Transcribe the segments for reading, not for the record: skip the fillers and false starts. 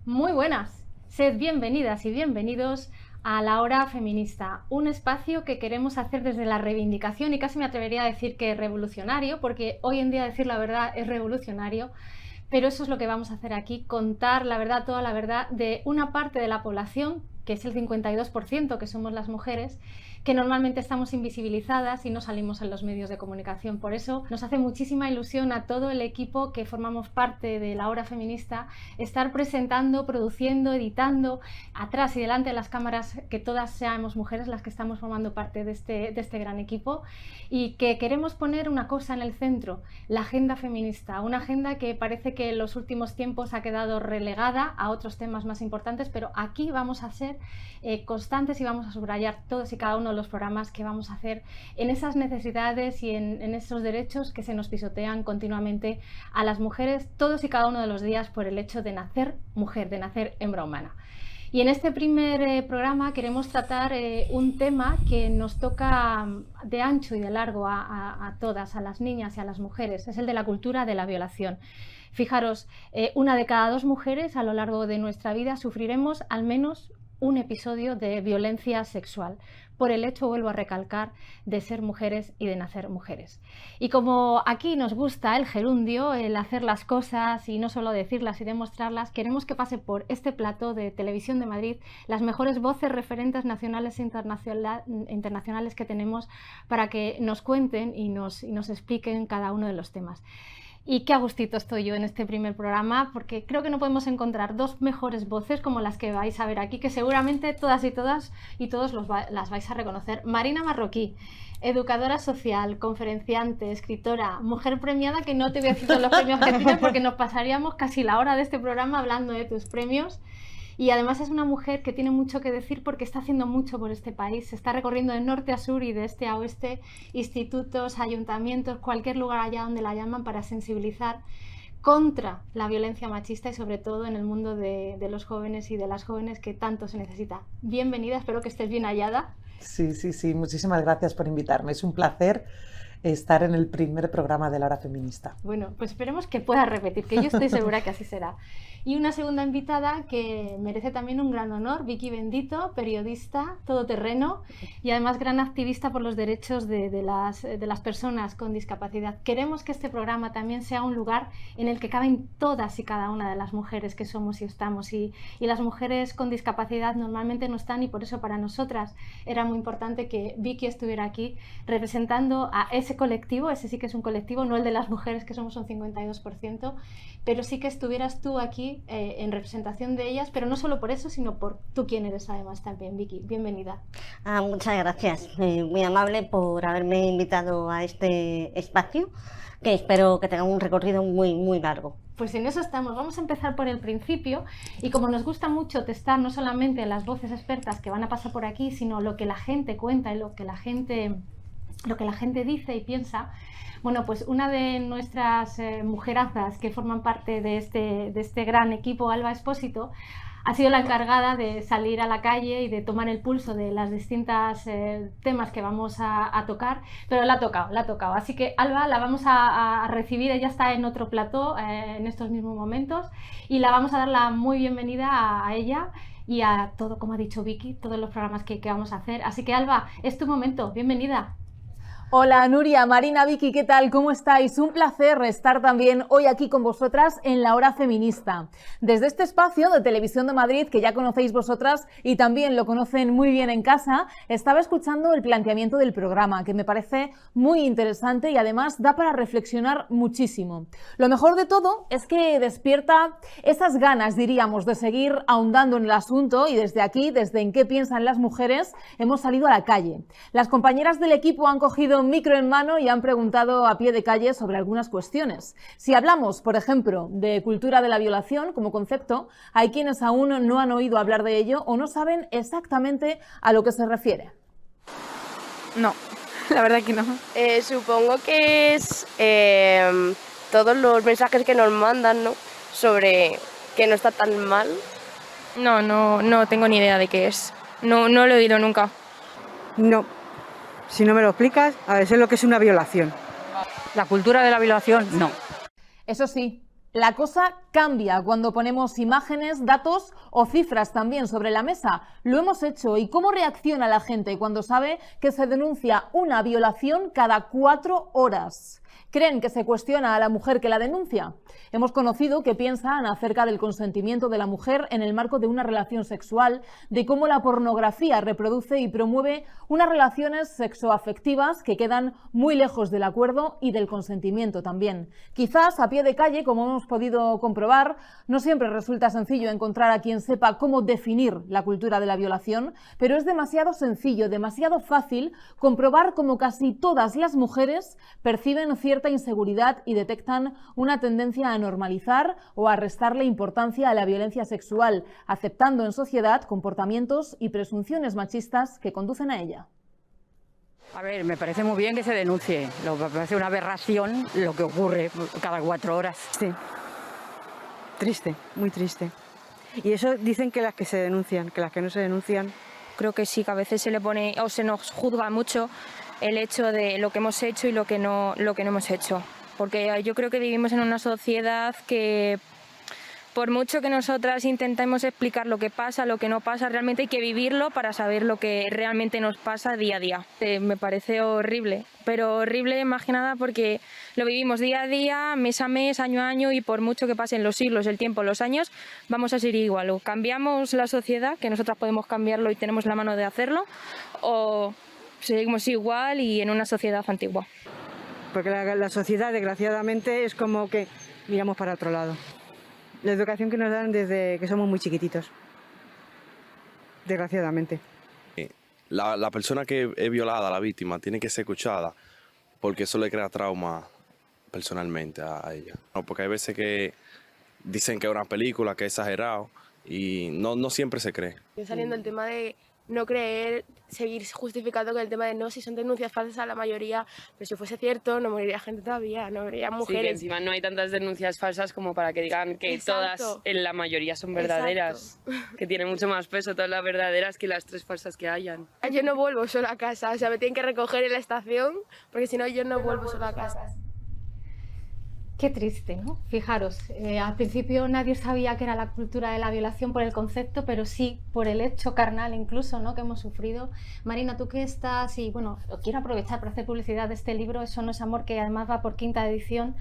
Muy buenas, sed bienvenidas y bienvenidos a La Hora Feminista, un espacio que queremos hacer desde la reivindicación y casi me atrevería a decir que revolucionario, porque hoy en día decir la verdad es revolucionario, pero eso es lo que vamos a hacer aquí, contar la verdad, toda la verdad de una parte de la población, que es el 52%, que somos las mujeres, que normalmente estamos invisibilizadas y no salimos en los medios de comunicación. Por eso nos hace muchísima ilusión a todo el equipo que formamos parte de La Hora Feminista estar presentando, produciendo, editando, atrás y delante de las cámaras, que todas seamos mujeres las que estamos formando parte de este gran equipo, y que queremos poner una cosa en el centro, la agenda feminista, una agenda que parece que en los últimos tiempos ha quedado relegada a otros temas más importantes, pero aquí vamos a ser constantes y vamos a subrayar todos y cada uno de los programas que vamos a hacer en esas necesidades y en esos derechos que se nos pisotean continuamente a las mujeres todos y cada uno de los días por el hecho de nacer mujer, de nacer hembra humana. Y en este primer programa queremos tratar un tema que nos toca de ancho y de largo a todas, a las niñas y a las mujeres, es el de la cultura de la violación. Fijaros, una de cada dos mujeres a lo largo de nuestra vida sufriremos al menos un episodio de violencia sexual por el hecho, vuelvo a recalcar, de ser mujeres y de nacer mujeres. Y como aquí nos gusta el gerundio, el hacer las cosas y no solo decirlas y demostrarlas, queremos que pase por este plató de Televisión de Madrid las mejores voces referentes nacionales e internacionales que tenemos para que nos cuenten y nos expliquen cada uno de los temas. Y qué a gustito estoy yo en este primer programa, porque creo que no podemos encontrar dos mejores voces como las que vais a ver aquí, que seguramente todas y todos las vais a reconocer. Marina Marroquí, educadora social, conferenciante, escritora, mujer premiada, que no te voy a decir todos los premios que tienes porque nos pasaríamos casi la hora de este programa hablando de tus premios. Y además es una mujer que tiene mucho que decir porque está haciendo mucho por este país. Se está recorriendo de norte a sur y de este a oeste, institutos, ayuntamientos, cualquier lugar allá donde la llaman, para sensibilizar contra la violencia machista y sobre todo en el mundo de los jóvenes y de las jóvenes, que tanto se necesita. Bienvenida, espero que estés bien hallada. Sí, muchísimas gracias por invitarme. Es un placer estar en el primer programa de La Hora Feminista. Bueno, pues esperemos que puedas repetir, que yo estoy segura que así será. Y una segunda invitada que merece también un gran honor, Vicky Bendito, periodista, todoterreno y además gran activista por los derechos de las personas con discapacidad. Queremos que este programa también sea un lugar en el que caben todas y cada una de las mujeres que somos y estamos, y las mujeres con discapacidad normalmente no están, y por eso para nosotras era muy importante que Vicky estuviera aquí representando a ese colectivo. Ese sí que es un colectivo, no el de las mujeres, que somos un 52%, pero sí que estuvieras tú aquí en representación de ellas, pero no solo por eso, sino por tú quién eres además también. Vicky, bienvenida. Muchas gracias, muy amable por haberme invitado a este espacio, que espero que tenga un recorrido muy largo. Pues en eso estamos. Vamos a empezar por el principio, y como nos gusta mucho testar no solamente las voces expertas que van a pasar por aquí, sino lo que la gente cuenta y lo que la gente dice y piensa. Bueno, pues una de nuestras mujerazas que forman parte de este gran equipo, Alba Espósito, ha sido la encargada de salir a la calle y de tomar el pulso de las distintas temas que vamos a tocar, pero la ha tocado. Así que Alba la vamos a recibir, ella está en otro plató en estos mismos momentos, y la vamos a dar la muy bienvenida a ella y a todo, como ha dicho Vicky, todos los programas que vamos a hacer. Así que Alba, es tu momento, bienvenida. Hola Nuria, Marina, Vicky, ¿qué tal? ¿Cómo estáis? Un placer estar también hoy aquí con vosotras en La Hora Feminista. Desde este espacio de Televisión de Madrid, que ya conocéis vosotras y también lo conocen muy bien en casa, estaba escuchando el planteamiento del programa, que me parece muy interesante y además da para reflexionar muchísimo. Lo mejor de todo es que despierta esas ganas, diríamos, de seguir ahondando en el asunto, y desde aquí, desde En qué piensan las mujeres, hemos salido a la calle. Las compañeras del equipo han cogido un micro en mano y han preguntado a pie de calle sobre algunas cuestiones. Si hablamos, por ejemplo, de cultura de la violación como concepto, hay quienes aún no han oído hablar de ello o no saben exactamente a lo que se refiere. No, la verdad que no. Supongo que es todos los mensajes que nos mandan, ¿no?, sobre que no está tan mal. No tengo ni idea de qué es. No lo he oído nunca. No. Si no me lo explicas, a ver, sé lo que es una violación. La cultura de la violación, no. Eso sí, la cosa cambia cuando ponemos imágenes, datos o cifras también sobre la mesa. Lo hemos hecho. ¿Y cómo reacciona la gente cuando sabe que se denuncia una violación cada 4 horas? ¿Creen que se cuestiona a la mujer que la denuncia? Hemos conocido que piensan acerca del consentimiento de la mujer en el marco de una relación sexual, de cómo la pornografía reproduce y promueve unas relaciones sexoafectivas que quedan muy lejos del acuerdo y del consentimiento también. Quizás a pie de calle, como hemos podido comprobar, no siempre resulta sencillo encontrar a quien sepa cómo definir la cultura de la violación, pero es demasiado sencillo, demasiado fácil comprobar cómo casi todas las mujeres perciben cierta inseguridad y detectan una tendencia a normalizar o a restarle importancia a la violencia sexual, aceptando en sociedad comportamientos y presunciones machistas que conducen a ella. A ver, me parece muy bien que se denuncie. Me parece una aberración lo que ocurre cada 4 horas. Sí. Triste, muy triste. Y eso dicen que las que se denuncian, que las que no se denuncian. Creo que sí, que a veces se le pone o se nos juzga mucho el hecho de lo que hemos hecho y lo que no hemos hecho. Porque yo creo que vivimos en una sociedad que, por mucho que nosotras intentemos explicar lo que pasa, lo que no pasa, realmente hay que vivirlo para saber lo que realmente nos pasa día a día. Me parece horrible, pero horrible más que nada porque lo vivimos día a día, mes a mes, año a año, y por mucho que pasen los siglos, el tiempo, los años, vamos a seguir igual. O cambiamos la sociedad, que nosotras podemos cambiarlo y tenemos la mano de hacerlo, o seguimos igual y en una sociedad antigua. Porque la sociedad, desgraciadamente, es como que miramos para otro lado. La educación que nos dan desde que somos muy chiquititos, desgraciadamente. La persona que es violada, la víctima, tiene que ser escuchada porque eso le crea trauma personalmente a ella. No, porque hay veces que dicen que es una película, que es exagerado y no siempre se cree. Saliendo el tema de no creer, seguir justificando con el tema de no, si son denuncias falsas a la mayoría, pero si fuese cierto no moriría gente todavía, no morirían mujeres. Sí, que encima no hay tantas denuncias falsas como para que digan que todas en la mayoría son verdaderas. Exacto. Que tienen mucho más peso todas las verdaderas que las 3 falsas que hayan. Yo no vuelvo sola a casa, o sea, me tienen que recoger en la estación porque si no yo no vuelvo sola a casa. Qué triste, ¿no? Fijaros, al principio nadie sabía qué era la cultura de la violación por el concepto, pero sí por el hecho carnal incluso, ¿no?, que hemos sufrido. Marina, tú que estás, y bueno, quiero aprovechar para hacer publicidad de este libro, Eso no es amor, que además va por 5ª edición,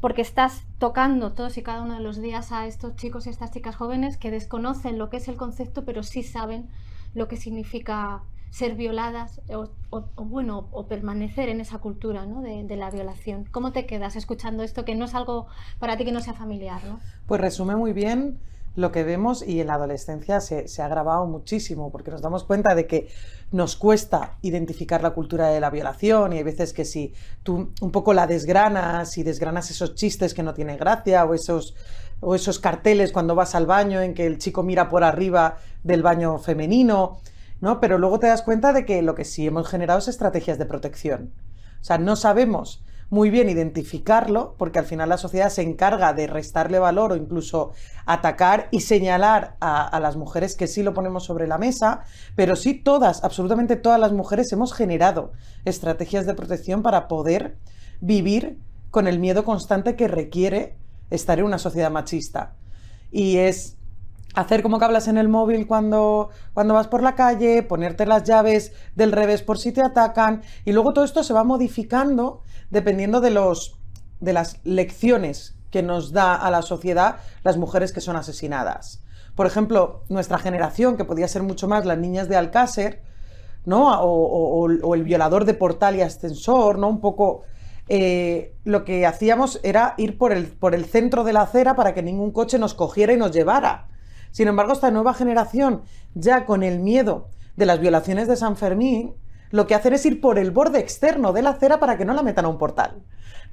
porque estás tocando todos y cada uno de los días a estos chicos y estas chicas jóvenes que desconocen lo que es el concepto, pero sí saben lo que significa ser violadas o permanecer en esa cultura, ¿no?, de la violación. ¿Cómo te quedas escuchando esto, que no es algo para ti que no sea familiar, ¿no? Pues resume muy bien lo que vemos, y en la adolescencia se ha agravado muchísimo, porque nos damos cuenta de que nos cuesta identificar la cultura de la violación, y hay veces que si tú un poco la desgranas y desgranas esos chistes que no tienen gracia o esos carteles cuando vas al baño en que el chico mira por arriba del baño femenino, ¿no? Pero luego te das cuenta de que lo que sí hemos generado es estrategias de protección. O sea, no sabemos muy bien identificarlo, porque al final la sociedad se encarga de restarle valor o incluso atacar y señalar a las mujeres, que sí lo ponemos sobre la mesa, pero sí todas, absolutamente todas las mujeres hemos generado estrategias de protección para poder vivir con el miedo constante que requiere estar en una sociedad machista. Y es hacer como que hablas en el móvil cuando vas por la calle, ponerte las llaves del revés por si te atacan, y luego todo esto se va modificando dependiendo de las lecciones que nos da a la sociedad las mujeres que son asesinadas. Por ejemplo, nuestra generación, que podía ser mucho más las niñas de Alcácer, ¿no?, o el violador de Portal y Ascensor, ¿no?, un poco lo que hacíamos era ir por el centro de la acera para que ningún coche nos cogiera y nos llevara. Sin embargo, esta nueva generación, ya con el miedo de las violaciones de San Fermín, lo que hacen es ir por el borde externo de la acera para que no la metan a un portal,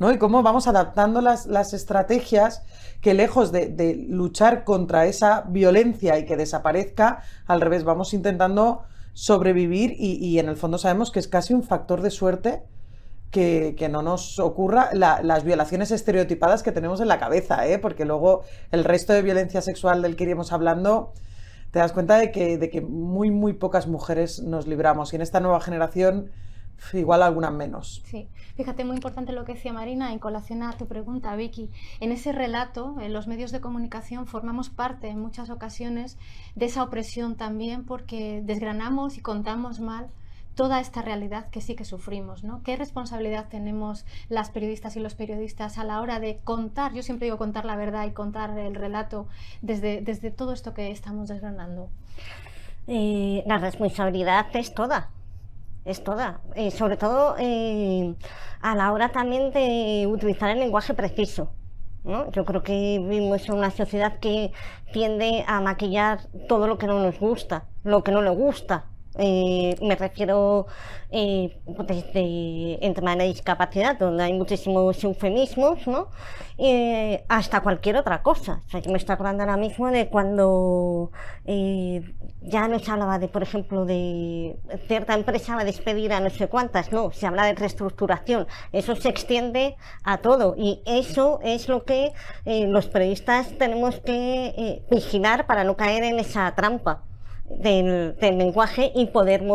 ¿no? Y cómo vamos adaptando las estrategias que, lejos de luchar contra esa violencia y que desaparezca, al revés, vamos intentando sobrevivir y en el fondo sabemos que es casi un factor de suerte que no nos ocurra las violaciones estereotipadas que tenemos en la cabeza, porque luego el resto de violencia sexual del que iremos hablando, te das cuenta de que muy pocas mujeres nos libramos, y en esta nueva generación igual algunas menos. Sí, fíjate, muy importante lo que decía Marina en colación a tu pregunta, Vicky. En ese relato, en los medios de comunicación formamos parte en muchas ocasiones de esa opresión también, porque desgranamos y contamos mal toda esta realidad que sí que sufrimos, ¿no? ¿Qué responsabilidad tenemos las periodistas y los periodistas a la hora de contar, yo siempre digo contar la verdad y contar el relato desde todo esto que estamos desgranando? La responsabilidad es toda, sobre todo a la hora también de utilizar el lenguaje preciso, ¿no? Yo creo que vivimos en una sociedad que tiende a maquillar todo lo que no nos gusta, lo que no le gusta. Me refiero desde el tema de la discapacidad, donde hay muchísimos eufemismos, ¿no? Hasta cualquier otra cosa. O sea, yo me estoy acordando ahora mismo de cuando ya no se hablaba de, por ejemplo, de cierta empresa va a despedir a no sé cuántas, no, se habla de reestructuración. Eso se extiende a todo y eso es lo que los periodistas tenemos que vigilar para no caer en esa trampa del lenguaje y poder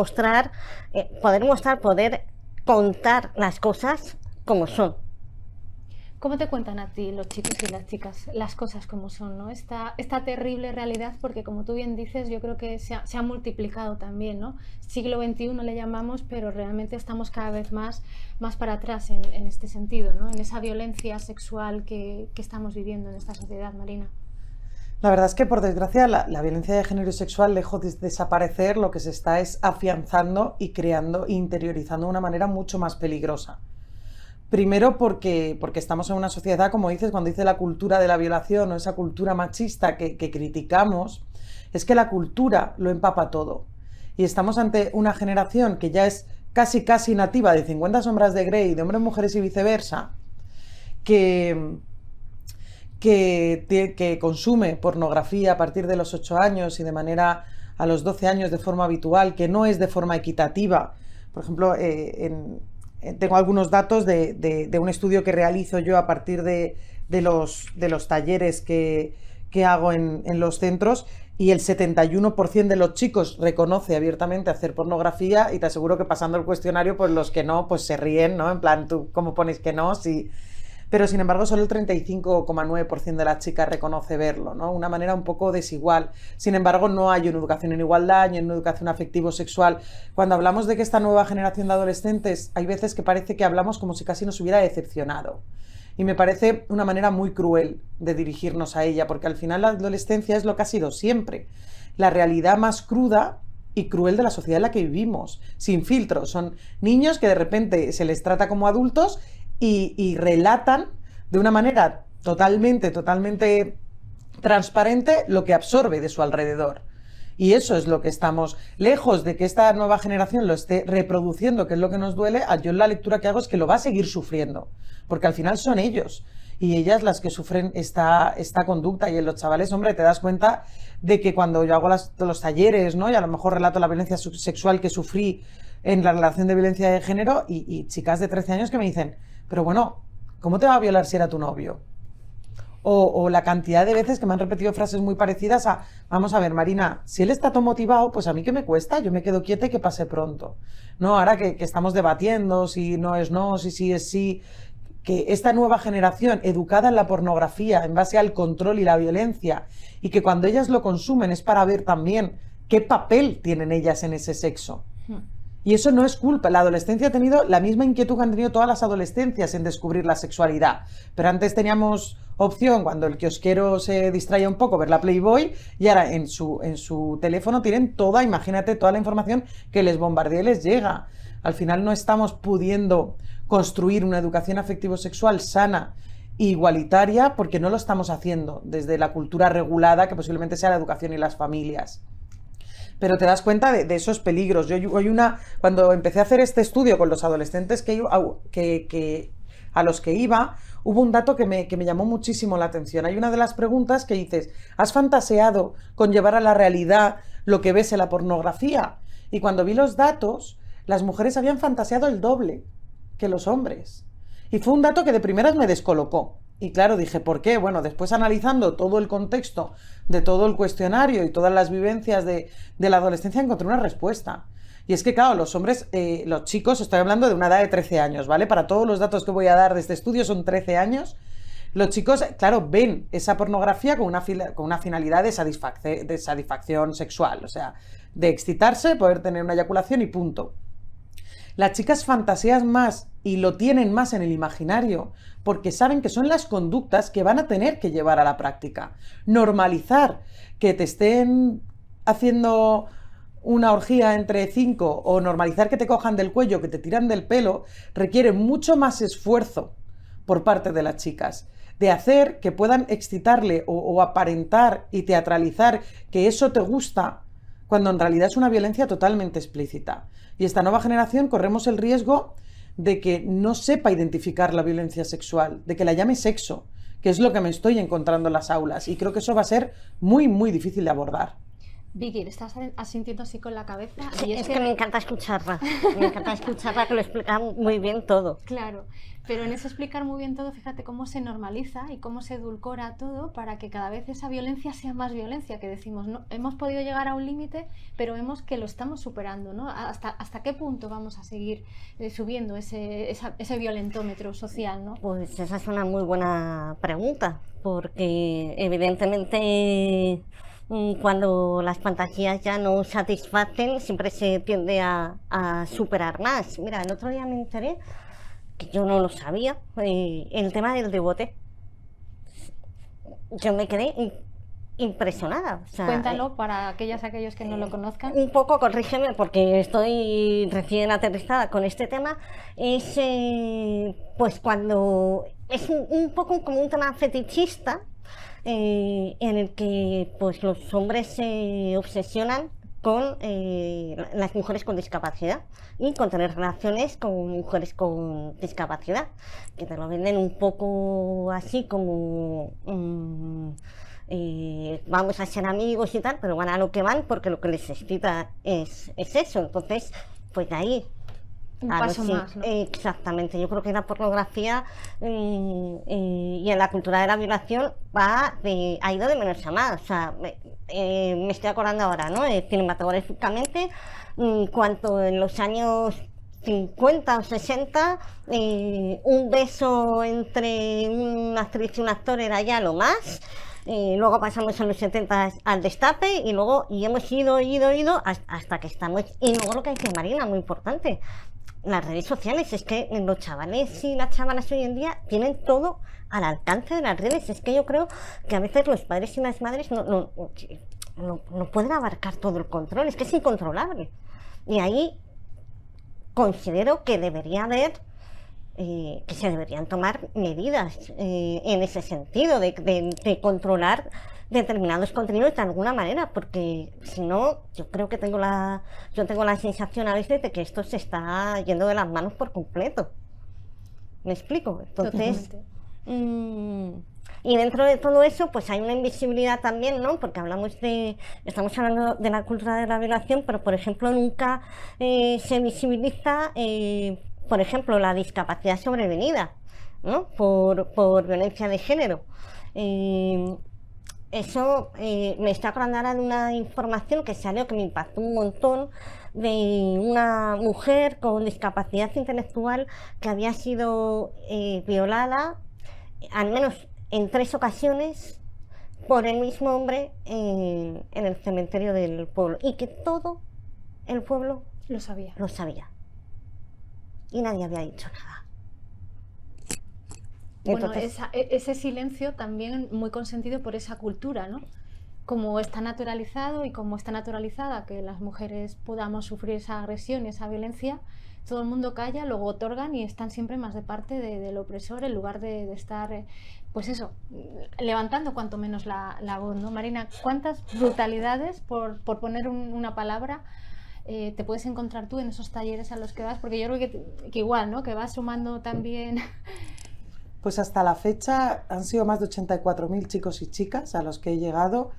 contar las cosas como son. ¿Cómo te cuentan a ti los chicos y las chicas las cosas como son, ¿no? Esta terrible realidad, porque como tú bien dices, yo creo que se ha multiplicado también, ¿no? Siglo XXI le llamamos, pero realmente estamos cada vez más para atrás en este sentido, ¿no? En esa violencia sexual que estamos viviendo en esta sociedad, Marina. La verdad es que, por desgracia, la violencia de género y sexual, lejos de desaparecer, lo que se está es afianzando y creando e interiorizando de una manera mucho más peligrosa. Primero porque estamos en una sociedad, como dices, cuando dice la cultura de la violación o esa cultura machista que criticamos, es que la cultura lo empapa todo. Y estamos ante una generación que ya es casi nativa de 50 sombras de Grey, de hombres, mujeres y viceversa, que consume pornografía a partir de los 8 años y de manera a los 12 años de forma habitual, que no es de forma equitativa. Por ejemplo, tengo algunos datos de un estudio que realizo yo a partir de los talleres que hago en los centros, y el 71% de los chicos reconoce abiertamente hacer pornografía, y te aseguro que pasando el cuestionario, pues los que no, pues se ríen, ¿no? En plan, ¿tú cómo pones que no? Sí. Pero sin embargo solo el 35,9% de las chicas reconoce verlo, ¿no? Una manera un poco desigual. Sin embargo, no hay una educación en igualdad, ni una educación afectivo-sexual. Cuando hablamos de que esta nueva generación de adolescentes, hay veces que parece que hablamos como si casi nos hubiera decepcionado. Y me parece una manera muy cruel de dirigirnos a ella, porque al final la adolescencia es lo que ha sido siempre. La realidad más cruda y cruel de la sociedad en la que vivimos, sin filtros. Son niños que de repente se les trata como adultos y relatan de una manera totalmente transparente lo que absorbe de su alrededor. Y eso es lo que estamos, lejos de que esta nueva generación lo esté reproduciendo, que es lo que nos duele. Yo la lectura que hago es que lo va a seguir sufriendo, porque al final son ellos y ellas las que sufren esta conducta. Y en los chavales, hombre, te das cuenta de que cuando yo hago los talleres, ¿no? Y a lo mejor relato la violencia sexual que sufrí en la relación de violencia de género, y chicas de 13 años que me dicen: pero bueno, ¿cómo te va a violar si era tu novio? O la cantidad de veces que me han repetido frases muy parecidas a: vamos a ver, Marina, si él está todo motivado, pues a mí qué me cuesta, yo me quedo quieta y que pase pronto. No, ahora que estamos debatiendo si no es no, si sí es sí, que esta nueva generación educada en la pornografía en base al control y la violencia, y que cuando ellas lo consumen es para ver también qué papel tienen ellas en ese sexo. Y eso no es culpa. La adolescencia ha tenido la misma inquietud que han tenido todas las adolescencias en descubrir la sexualidad. Pero antes teníamos opción, cuando el kiosquero se distraía un poco, ver la Playboy, y ahora en su teléfono tienen toda, imagínate, toda la información que les bombardea y les llega. Al final no estamos pudiendo construir una educación afectivo-sexual sana e igualitaria porque no lo estamos haciendo desde la cultura regulada, que posiblemente sea la educación y las familias. Pero te das cuenta de esos peligros. Cuando empecé a hacer este estudio con los adolescentes a los que iba, hubo un dato que me llamó muchísimo la atención. Hay una de las preguntas que dices: ¿has fantaseado con llevar a la realidad lo que ves en la pornografía? Y cuando vi los datos, las mujeres habían fantaseado el doble que los hombres. Y fue un dato que de primeras me descolocó. Y claro, dije, ¿por qué? Bueno, después analizando todo el contexto de todo el cuestionario y todas las vivencias de la adolescencia, encontré una respuesta. Y es que, claro, los hombres, los chicos, estoy hablando de una edad de 13 años, ¿vale? Para todos los datos que voy a dar de este estudio son 13 años. Los chicos, claro, ven esa pornografía con una finalidad de satisfacción sexual, o sea, de excitarse, poder tener una eyaculación y punto. Las chicas fantasean más y lo tienen más en el imaginario porque saben que son las conductas que van a tener que llevar a la práctica. Normalizar que te estén haciendo una orgía entre 5 o normalizar que te cojan del cuello, que te tiran del pelo, requiere mucho más esfuerzo por parte de las chicas, de hacer que puedan excitarle o aparentar y teatralizar que eso te gusta, cuando en realidad es una violencia totalmente explícita. Y esta nueva generación corremos el riesgo de que no sepa identificar la violencia sexual, de que la llame sexo, que es lo que me estoy encontrando en las aulas, y creo que eso va a ser muy, muy difícil de abordar. Vicky, estás asintiendo así con la cabeza. Sí, es que me encanta escucharla, que lo explica muy bien todo. Claro, pero en ese explicar muy bien todo, fíjate cómo se normaliza y cómo se edulcora todo para que cada vez esa violencia sea más violencia, que decimos, no, hemos podido llegar a un límite, pero vemos que lo estamos superando, ¿no? ¿Hasta qué punto vamos a seguir subiendo ese violentómetro social, ¿no? Pues esa es una muy buena pregunta, porque evidentemente cuando las fantasías ya no satisfacen, siempre se tiende a superar más. Mira, el otro día me enteré, que yo no lo sabía, el tema del devote. Yo me quedé impresionada. O sea, cuéntalo para aquellos que no lo conozcan. Un poco, corrígeme, porque estoy recién aterrizada con este tema. Es pues cuando es un poco como un tema fetichista, en el que pues los hombres se obsesionan con las mujeres con discapacidad y con tener relaciones con mujeres con discapacidad, que te lo venden un poco así como vamos a ser amigos y tal, pero van a lo que van porque lo que les excita es eso. Entonces, pues de ahí un paso más, ¿no? Exactamente, yo creo que la pornografía y en la cultura de la violación ha ido de menos a más. O sea, me estoy acordando ahora, ¿no? Cinematográficamente, cuanto en los años 50 o 60 un beso entre una actriz y un actor era ya lo más. Luego pasamos en los 70 al destape y luego hemos ido hasta que estamos. Y luego lo que dice Marina, muy importante, las redes sociales. Es que los chavales y las chavalas hoy en día tienen todo al alcance de las redes. Es que yo creo que a veces los padres y las madres no pueden abarcar todo el control, es que es incontrolable. Y ahí considero que debería haber que se deberían tomar medidas en ese sentido, de controlar determinados contenidos de alguna manera, porque si no, yo creo que tengo la sensación a veces de que esto se está yendo de las manos por completo. ¿Me explico? Entonces, y dentro de todo eso, pues hay una invisibilidad también, ¿no? Porque estamos hablando de la cultura de la violación, pero por ejemplo nunca se visibiliza, por ejemplo, la discapacidad sobrevenida, ¿no? Por violencia de género. Eso me está acordando ahora de una información que salió que me impactó un montón, de una mujer con discapacidad intelectual que había sido violada al menos en 3 ocasiones por el mismo hombre en el cementerio del pueblo, y que todo el pueblo lo sabía. Y nadie había dicho nada. Bueno, Entonces, ese silencio también muy consentido por esa cultura, ¿no? Como está naturalizado y como está naturalizada que las mujeres podamos sufrir esa agresión y esa violencia, todo el mundo calla, luego otorgan y están siempre más de parte del opresor en lugar de estar, pues eso, levantando cuanto menos la voz, ¿no? Marina, ¿cuántas brutalidades, por poner una palabra, te puedes encontrar tú en esos talleres a los que vas? Porque yo creo que igual, ¿no? Que vas sumando también. Pues hasta la fecha han sido más de 84.000 chicos y chicas a los que he llegado,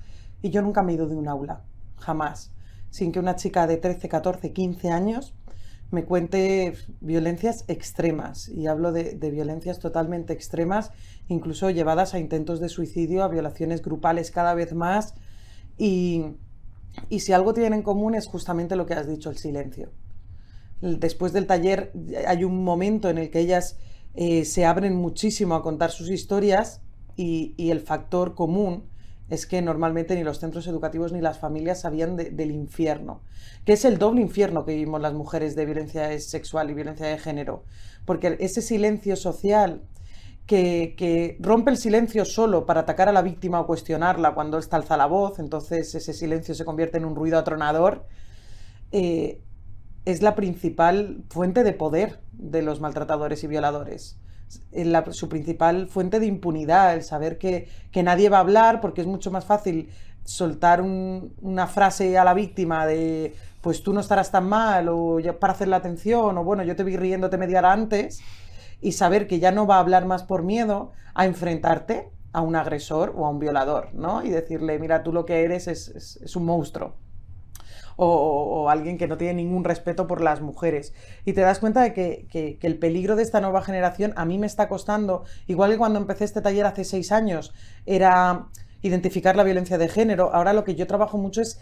y yo nunca me he ido de un aula, jamás, sin que una chica de 13, 14, 15 años me cuente violencias extremas, y hablo de violencias totalmente extremas, incluso llevadas a intentos de suicidio, a violaciones grupales cada vez más, y si algo tienen en común es justamente lo que has dicho, el silencio. después del taller hay un momento en el que ellas se abren muchísimo a contar sus historias y el factor común es que normalmente ni los centros educativos ni las familias sabían del infierno, que es el doble infierno que vivimos las mujeres de violencia sexual y violencia de género, porque ese silencio social que rompe el silencio solo para atacar a la víctima o cuestionarla cuando ésta alza la voz, entonces ese silencio se convierte en un ruido atronador, es la principal fuente de poder de los maltratadores y violadores. Su principal fuente de impunidad, el saber que nadie va a hablar, porque es mucho más fácil soltar una frase a la víctima de pues tú no estarás tan mal, o ya para hacer la atención, o bueno, yo te vi riéndote media hora antes, y saber que ya no va a hablar más por miedo a enfrentarte a un agresor o a un violador, ¿no? Y decirle, mira, tú lo que eres es un monstruo. O alguien que no tiene ningún respeto por las mujeres. Y te das cuenta de que el peligro de esta nueva generación a mí me está costando, igual que cuando empecé este taller hace 6 años, era identificar la violencia de género. Ahora lo que yo trabajo mucho es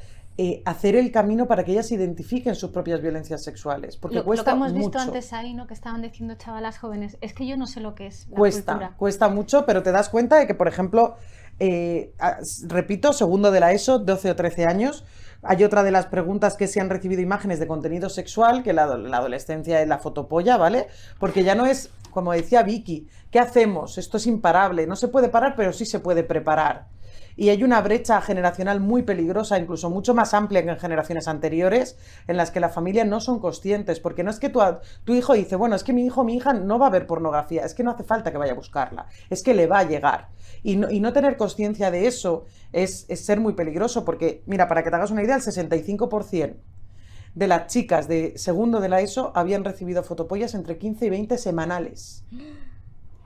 hacer el camino para que ellas identifiquen sus propias violencias sexuales. Porque cuesta mucho. Lo que hemos visto antes ahí, ¿no? Que estaban diciendo chavalas jóvenes, es que yo no sé lo que es la cultura. Cuesta mucho, pero te das cuenta de que, por ejemplo, repito, segundo de la ESO, 12 o 13 años, hay otra de las preguntas que si han recibido imágenes de contenido sexual, que la adolescencia es la fotopolla, ¿vale? Porque ya no es, como decía Vicky, ¿qué hacemos? Esto es imparable, no se puede parar, pero sí se puede preparar. Y hay una brecha generacional muy peligrosa, incluso mucho más amplia que en generaciones anteriores, en las que la familia no son conscientes, porque no es que tu hijo dice, bueno, es que mi hijo o mi hija no va a ver pornografía, es que no hace falta que vaya a buscarla, es que le va a llegar. Y no tener consciencia de eso es ser muy peligroso, porque, mira, para que te hagas una idea, el 65% de las chicas de segundo de la ESO habían recibido fotopollas entre 15 y 20 semanales.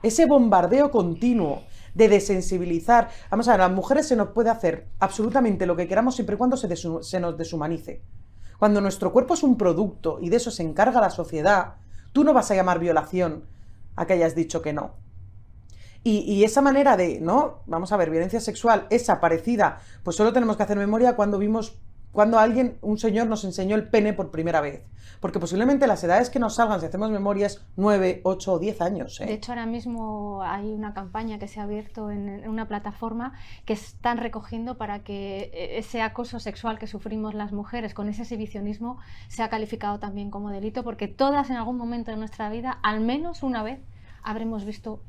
Ese bombardeo continuo de desensibilizar. Vamos a ver, a las mujeres se nos puede hacer absolutamente lo que queramos siempre y cuando se nos deshumanice. Cuando nuestro cuerpo es un producto y de eso se encarga la sociedad, tú no vas a llamar violación a que hayas dicho que no. Y esa manera de, ¿no? Vamos a ver, violencia sexual, esa parecida, pues solo tenemos que hacer memoria cuando un señor nos enseñó el pene por primera vez. Porque posiblemente las edades que nos salgan, si hacemos memorias, 9, 8 o 10 años. De hecho, ahora mismo hay una campaña que se ha abierto en una plataforma que están recogiendo para que ese acoso sexual que sufrimos las mujeres con ese exhibicionismo sea calificado también como delito, porque todas en algún momento de nuestra vida, al menos una vez, habremos visto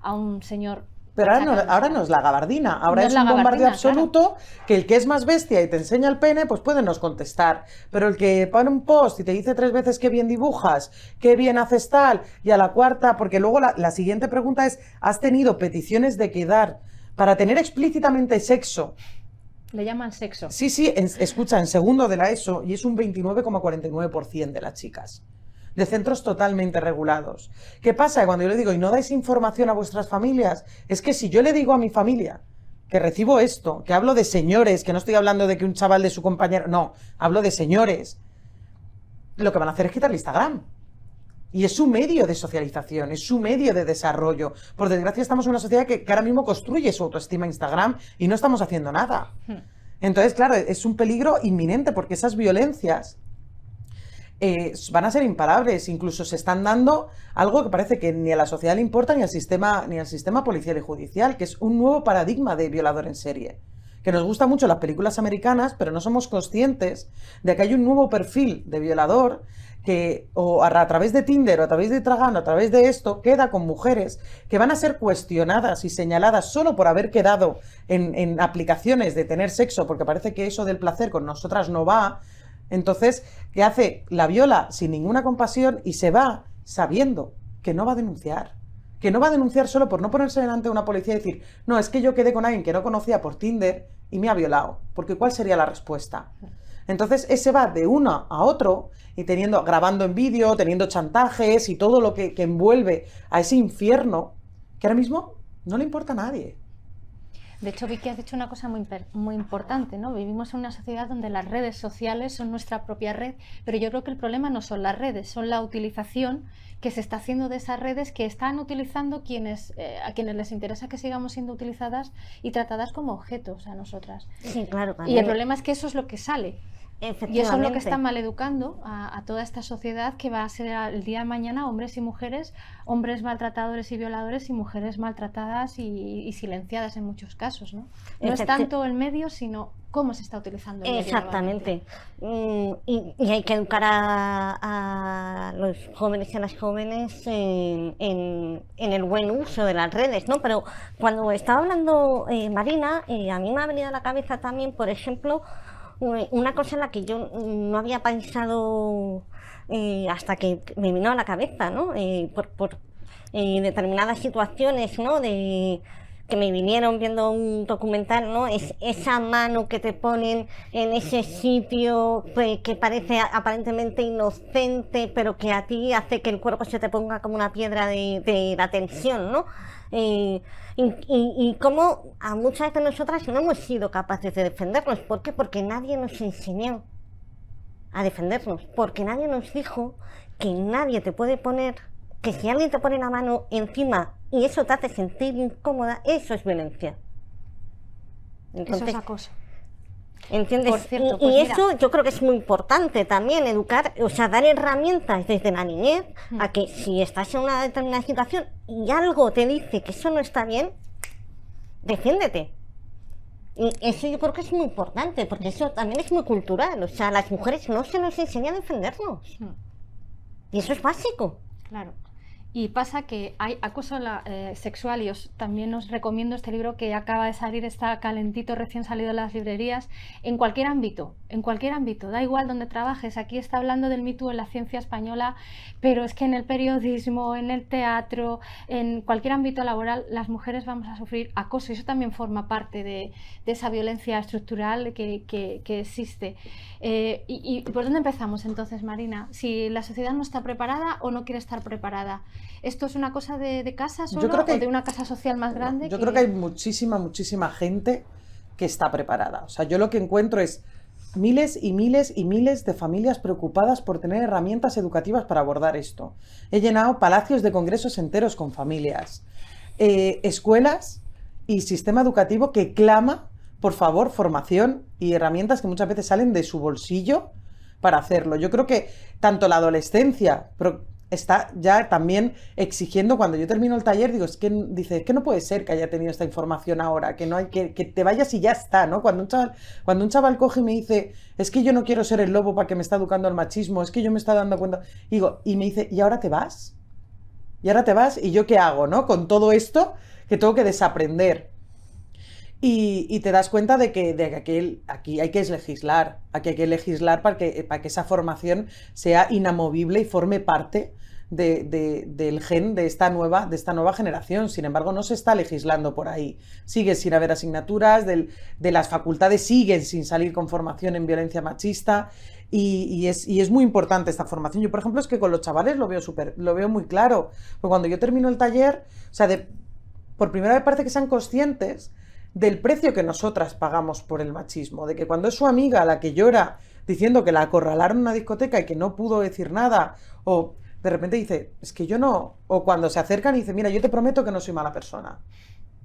a un señor. Pero ahora no es la gabardina, ahora es un bombardeo absoluto, claro. Que el que es más bestia y te enseña el pene, pues puede nos contestar. Pero el que pone un post y te dice 3 veces qué bien dibujas, qué bien haces tal, y a la cuarta, porque luego la siguiente pregunta es, ¿has tenido peticiones de quedar para tener explícitamente sexo? Le llaman sexo. Sí, escucha, en segundo de la ESO, y es un 29,49% de las chicas. De centros totalmente regulados. ¿Qué pasa? Cuando yo le digo, ¿y no dais información a vuestras familias? Es que si yo le digo a mi familia que recibo esto, que hablo de señores, que no estoy hablando de que un chaval de su compañero, no, hablo de señores, lo que van a hacer es quitarle Instagram. Y es su medio de socialización, es su medio de desarrollo. Por desgracia estamos en una sociedad que ahora mismo construye su autoestima Instagram y no estamos haciendo nada. Entonces, claro, es un peligro inminente porque esas violencias van a ser imparables. Incluso se están dando algo que parece que ni a la sociedad le importa ni al sistema policial y judicial, que es un nuevo paradigma de violador en serie. Que nos gustan mucho las películas americanas, pero no somos conscientes de que hay un nuevo perfil de violador que a través de Tinder o a través de Tragano, a través de esto, queda con mujeres que van a ser cuestionadas y señaladas solo por haber quedado en aplicaciones de tener sexo, porque parece que eso del placer con nosotras no va. Entonces, ¿qué hace? La viola sin ninguna compasión y se va sabiendo que no va a denunciar. Que no va a denunciar solo por no ponerse delante de una policía y decir, no, es que yo quedé con alguien que no conocía por Tinder y me ha violado. Porque ¿cuál sería la respuesta? Entonces, ese va de uno a otro y grabando en vídeo, teniendo chantajes y todo lo que envuelve a ese infierno que ahora mismo no le importa a nadie. De hecho, Vicky, has dicho una cosa muy importante, ¿no? Vivimos en una sociedad donde las redes sociales son nuestra propia red, pero yo creo que el problema no son las redes, son la utilización que se está haciendo de esas redes que están utilizando a quienes les interesa que sigamos siendo utilizadas y tratadas como objetos a nosotras. Sí, claro. Y el problema es que eso es lo que sale. Y eso es lo que Efectivamente. está maleducando a toda esta sociedad, que va a ser el día de mañana hombres y mujeres, hombres maltratadores y violadores y mujeres maltratadas y silenciadas en muchos casos, ¿no? No es tanto el medio, sino cómo se está utilizando el medio. Exactamente. Y hay que educar a los jóvenes y a las jóvenes en el buen uso de las redes, ¿no? Pero cuando estaba hablando Marina, a mí me ha venido a la cabeza también, por ejemplo, una cosa en la que yo no había pensado hasta que me vino a la cabeza, ¿no? Por determinadas situaciones, ¿no? Que me vinieron viendo un documental, ¿no? Es esa mano que te ponen en ese sitio que parece aparentemente inocente, pero que a ti hace que el cuerpo se te ponga como una piedra de la tensión, ¿no? Y cómo a muchas de nosotras no hemos sido capaces de defendernos. ¿Por qué? Porque nadie nos enseñó a defendernos, porque nadie nos dijo que nadie te puede poner, que si alguien te pone la mano encima y eso te hace sentir incómoda, eso es violencia. Entonces, eso es acoso. ¿Entiendes? Por cierto, y pues mira, eso yo creo que es muy importante también, educar, o sea, dar herramientas desde la niñez a que si estás en una determinada situación y algo te dice que eso no está bien, defiéndete. Y eso yo creo que es muy importante, porque eso también es muy cultural, o sea, a las mujeres no se nos enseña a defendernos. Y eso es básico. Claro. Y pasa que hay acoso sexual, y también os recomiendo este libro que acaba de salir, está calentito, recién salido de las librerías, en cualquier ámbito, da igual donde trabajes. Aquí está hablando del Me Too en la ciencia española, pero es que en el periodismo, en el teatro, en cualquier ámbito laboral, las mujeres vamos a sufrir acoso, y eso también forma parte de esa violencia estructural que existe. ¿Y por dónde empezamos entonces, Marina? Si la sociedad no está preparada o no quiere estar preparada. ¿Esto es una cosa de casa solo o de una casa social más grande? Yo creo que hay muchísima gente que está preparada. O sea, yo lo que encuentro es miles y miles y miles de familias preocupadas por tener herramientas educativas para abordar esto. He llenado palacios de congresos enteros con familias, escuelas y sistema educativo que clama, por favor, formación y herramientas que muchas veces salen de su bolsillo para hacerlo. Yo creo que tanto la adolescencia está ya también exigiendo. Cuando yo termino el taller, digo, es que no puede ser que haya tenido esta información ahora, que no hay que te vayas y ya está, ¿no? Cuando un chaval coge y me dice, es que yo no quiero ser el lobo para que me está educando al machismo, es que yo me está dando cuenta, y me dice, ¿y ahora te vas? ¿Y ahora te vas? ¿Y yo qué hago, no? Con todo esto que tengo que desaprender. Y te das cuenta de que aquí hay que legislar, para que esa formación sea inamovible y forme parte del gen de esta nueva generación. Sin embargo, no se está legislando por ahí. Sigue sin haber asignaturas, de las facultades siguen sin salir con formación en violencia machista, y es muy importante esta formación. Yo, por ejemplo, es que con los chavales lo veo muy claro. Porque cuando yo termino el taller, o sea, por primera vez parece que sean conscientes del precio que nosotras pagamos por el machismo, de que cuando es su amiga la que llora diciendo que la acorralaron en una discoteca y que no pudo decir nada, o de repente dice, es que yo no, o cuando se acercan y dice, mira, yo te prometo que no soy mala persona,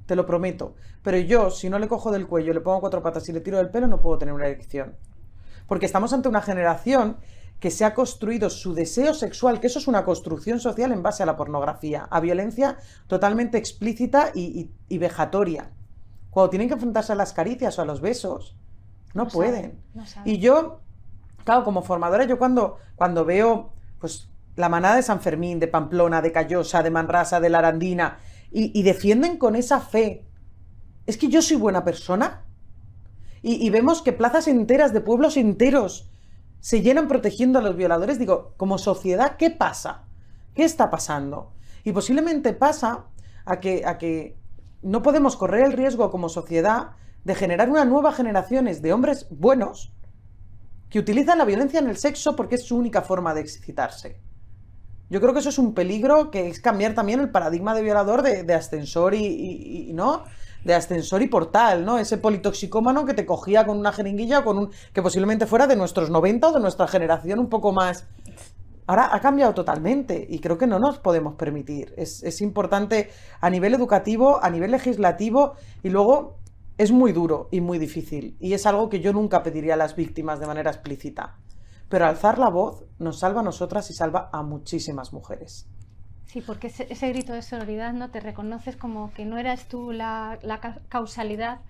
te lo prometo, pero yo si no le cojo del cuello, le pongo 4 patas y le tiro del pelo, no puedo tener una erección. Porque estamos ante una generación que se ha construido su deseo sexual, que eso es una construcción social en base a la pornografía, a violencia totalmente explícita y vejatoria. Cuando tienen que enfrentarse a las caricias o a los besos, no pueden. No saben. Y yo, claro, como formadora, yo cuando veo pues la manada de San Fermín, de Pamplona, de Callosa, de Manrasa, de la Arandina, y defienden con esa fe, es que yo soy buena persona, y vemos que plazas enteras de pueblos enteros se llenan protegiendo a los violadores, digo, como sociedad, ¿qué pasa? ¿Qué está pasando? Y posiblemente pasa a que no podemos correr el riesgo como sociedad de generar una nueva generación de hombres buenos que utilizan la violencia en el sexo porque es su única forma de excitarse. Yo creo que eso es un peligro, que es cambiar también el paradigma de violador de ascensor ¿no? De ascensor y portal, ¿no? Ese politoxicómano que te cogía con una jeringuilla o que posiblemente fuera de nuestros 90 o de nuestra generación un poco más. Ahora ha cambiado totalmente y creo que no nos podemos permitir. Es importante a nivel educativo, a nivel legislativo, y luego es muy duro y muy difícil, y es algo que yo nunca pediría a las víctimas de manera explícita. Pero alzar la voz nos salva a nosotras y salva a muchísimas mujeres. Sí, porque ese grito de sororidad, ¿no? Te reconoces como que no eras tú la causalidad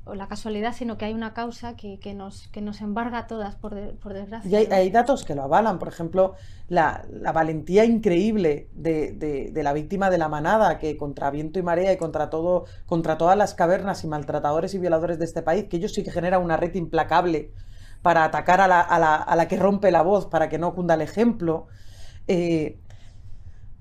o la casualidad, sino que hay una causa que nos embarga a todas, por desgracia. Y hay datos que lo avalan. Por ejemplo, la valentía increíble de la víctima de La Manada, que contra viento y marea y contra todas las cavernas y maltratadores y violadores de este país, que ellos sí que generan una red implacable para atacar a la que rompe la voz, para que no cunda el ejemplo.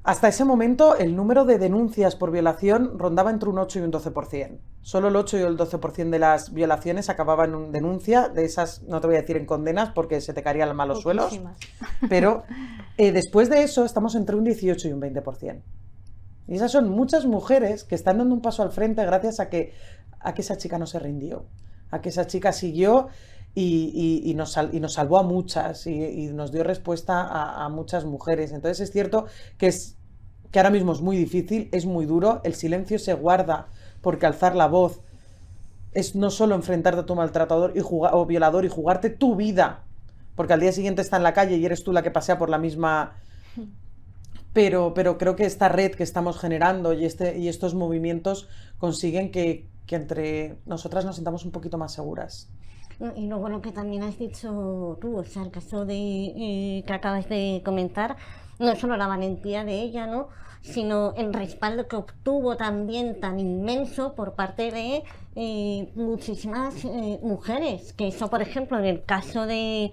Hasta ese momento el número de denuncias por violación rondaba entre un 8 y un 12%. Solo el 8 y el 12% de las violaciones acababan en denuncia. De esas no te voy a decir en condenas porque se te caerían malos suelos. Pero después de eso estamos entre un 18 y un 20%. Y esas son muchas mujeres que están dando un paso al frente gracias a que esa chica no se rindió. A que esa chica siguió y nos salvó a muchas y nos dio respuesta a muchas mujeres. Entonces es cierto que ahora mismo es muy difícil, es muy duro, el silencio se guarda porque alzar la voz es no solo enfrentarte a tu maltratador o violador y jugarte tu vida, porque al día siguiente está en la calle y eres tú la que pasea por la misma... Pero creo que esta red que estamos generando y estos movimientos consiguen que entre nosotras nos sintamos un poquito más seguras. Y luego lo que también has dicho tú, o sea, el caso que acabas de comentar, no solo la valentía de ella, ¿no?, sino el respaldo que obtuvo también tan inmenso por parte de muchísimas mujeres, que eso, por ejemplo, en el caso de,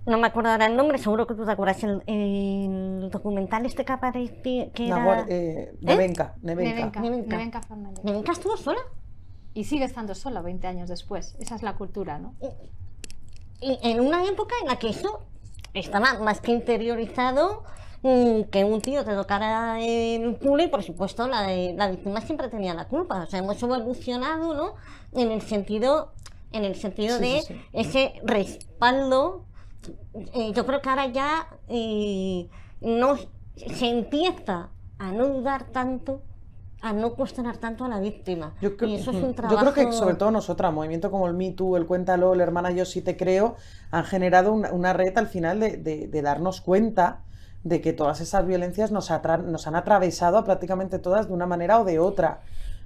no me acuerdo ahora el nombre, seguro que tú te acuerdas, el documental este que apareció, que era... Nevenka Fernández. ¿Nevenka estuvo sola? Y sigue estando sola 20 años después. Esa es la cultura, ¿no? Y en una época en la que eso estaba más que interiorizado, que un tío te tocara el culo y, por supuesto, la víctima siempre tenía la culpa. O sea, hemos evolucionado, ¿no?, en el sentido de ese respaldo. Yo creo que ahora ya no se empieza a no dudar tanto, a no cuestionar tanto a la víctima. Y eso es un trabajo... Yo creo que sobre todo nosotras, movimiento como el Me Too, el Cuéntalo, el Hermana Yo Sí Te Creo, han generado una red al final de darnos cuenta de que todas esas violencias nos han atravesado a prácticamente todas de una manera o de otra,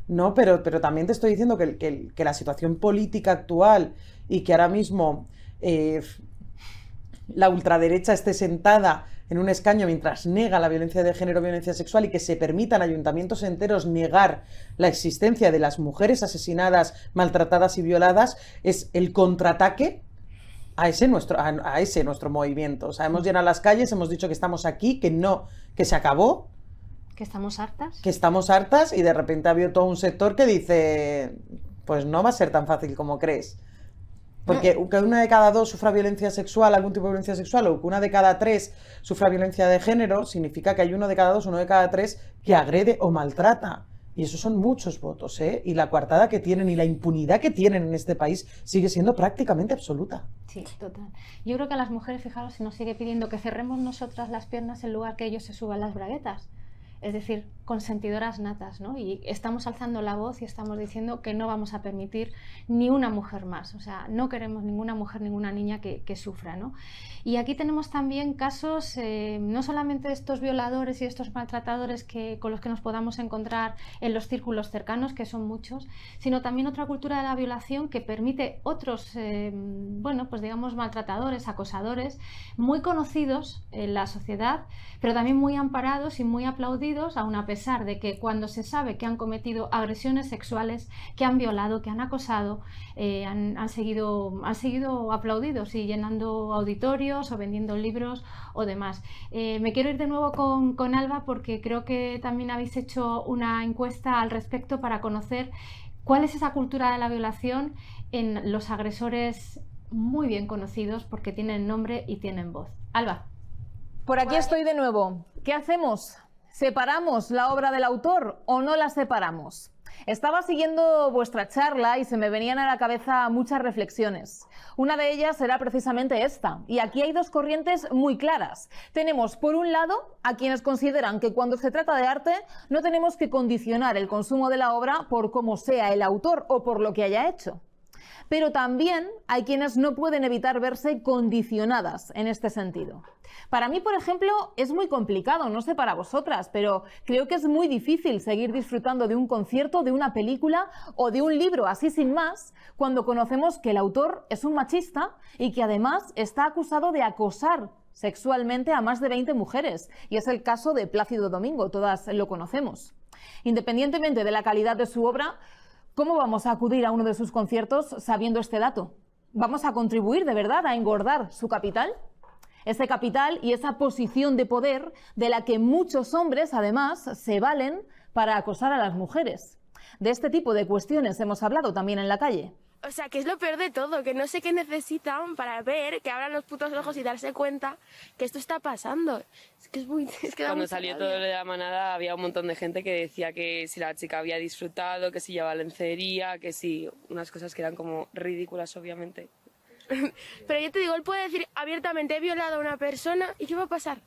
¿no? Pero también te estoy diciendo que la situación política actual y que ahora mismo la ultraderecha esté sentada en un escaño mientras nega la violencia de género, violencia sexual, y que se permitan ayuntamientos enteros negar la existencia de las mujeres asesinadas, maltratadas y violadas, es el contraataque a ese nuestro movimiento. O sea, hemos llenado las calles, hemos dicho que estamos aquí, que se acabó. ¿Que estamos hartas? Que estamos hartas, y de repente ha habido todo un sector que dice, pues no va a ser tan fácil como crees. Porque que una de cada dos sufra violencia sexual, algún tipo de violencia sexual, o que una de cada tres sufra violencia de género, significa que hay uno de cada dos, uno de cada tres que agrede o maltrata. Y esos son muchos votos, ¿eh? Y la coartada que tienen y la impunidad que tienen en este país sigue siendo prácticamente absoluta. Sí, total. Yo creo que a las mujeres, fijaros, se nos sigue pidiendo que cerremos nosotras las piernas en lugar que ellos se suban las braguetas. Es decir, consentidoras natas, ¿no? Y estamos alzando la voz y estamos diciendo que no vamos a permitir ni una mujer más. O sea, no queremos ninguna mujer, ninguna niña que sufra, ¿no? Y aquí tenemos también casos, no solamente de estos violadores y estos maltratadores con los que nos podamos encontrar en los círculos cercanos, que son muchos, sino también otra cultura de la violación que permite otros, bueno, pues digamos maltratadores, acosadores, muy conocidos en la sociedad, pero también muy amparados y muy aplaudidos, aun a pesar de que cuando se sabe que han cometido agresiones sexuales, que han violado, que han acosado, han seguido aplaudidos y llenando auditorios o vendiendo libros o demás. Me quiero ir de nuevo con Alba, porque creo que también habéis hecho una encuesta al respecto para conocer cuál es esa cultura de la violación en los agresores muy bien conocidos, porque tienen nombre y tienen voz. Alba. Por aquí estoy de nuevo. ¿Qué hacemos? ¿Separamos la obra del autor o no la separamos? Estaba siguiendo vuestra charla y se me venían a la cabeza muchas reflexiones. Una de ellas era precisamente esta, y aquí hay dos corrientes muy claras. Tenemos, por un lado, a quienes consideran que cuando se trata de arte no tenemos que condicionar el consumo de la obra por cómo sea el autor o por lo que haya hecho. Pero también hay quienes no pueden evitar verse condicionadas en este sentido. Para mí, por ejemplo, es muy complicado, no sé para vosotras, pero creo que es muy difícil seguir disfrutando de un concierto, de una película o de un libro así sin más, cuando conocemos que el autor es un machista y que además está acusado de acosar sexualmente a más de 20 mujeres. Y es el caso de Plácido Domingo, todas lo conocemos. Independientemente de la calidad de su obra, ¿cómo vamos a acudir a uno de sus conciertos sabiendo este dato? ¿Vamos a contribuir de verdad a engordar su capital? Ese capital y esa posición de poder de la que muchos hombres, además, se valen para acosar a las mujeres. De este tipo de cuestiones hemos hablado también en la calle. O sea, que es lo peor de todo, que no sé qué necesitan para ver, que abran los putos ojos y darse cuenta que esto está pasando. Es que da Cuando mucha salió rabia. todo lo de la manada había un montón de gente que decía que si la chica había disfrutado, que si llevaba lencería, que si unas cosas que eran como ridículas, obviamente. Pero yo te digo, él puede decir abiertamente, he violado a una persona y ¿qué va a pasar?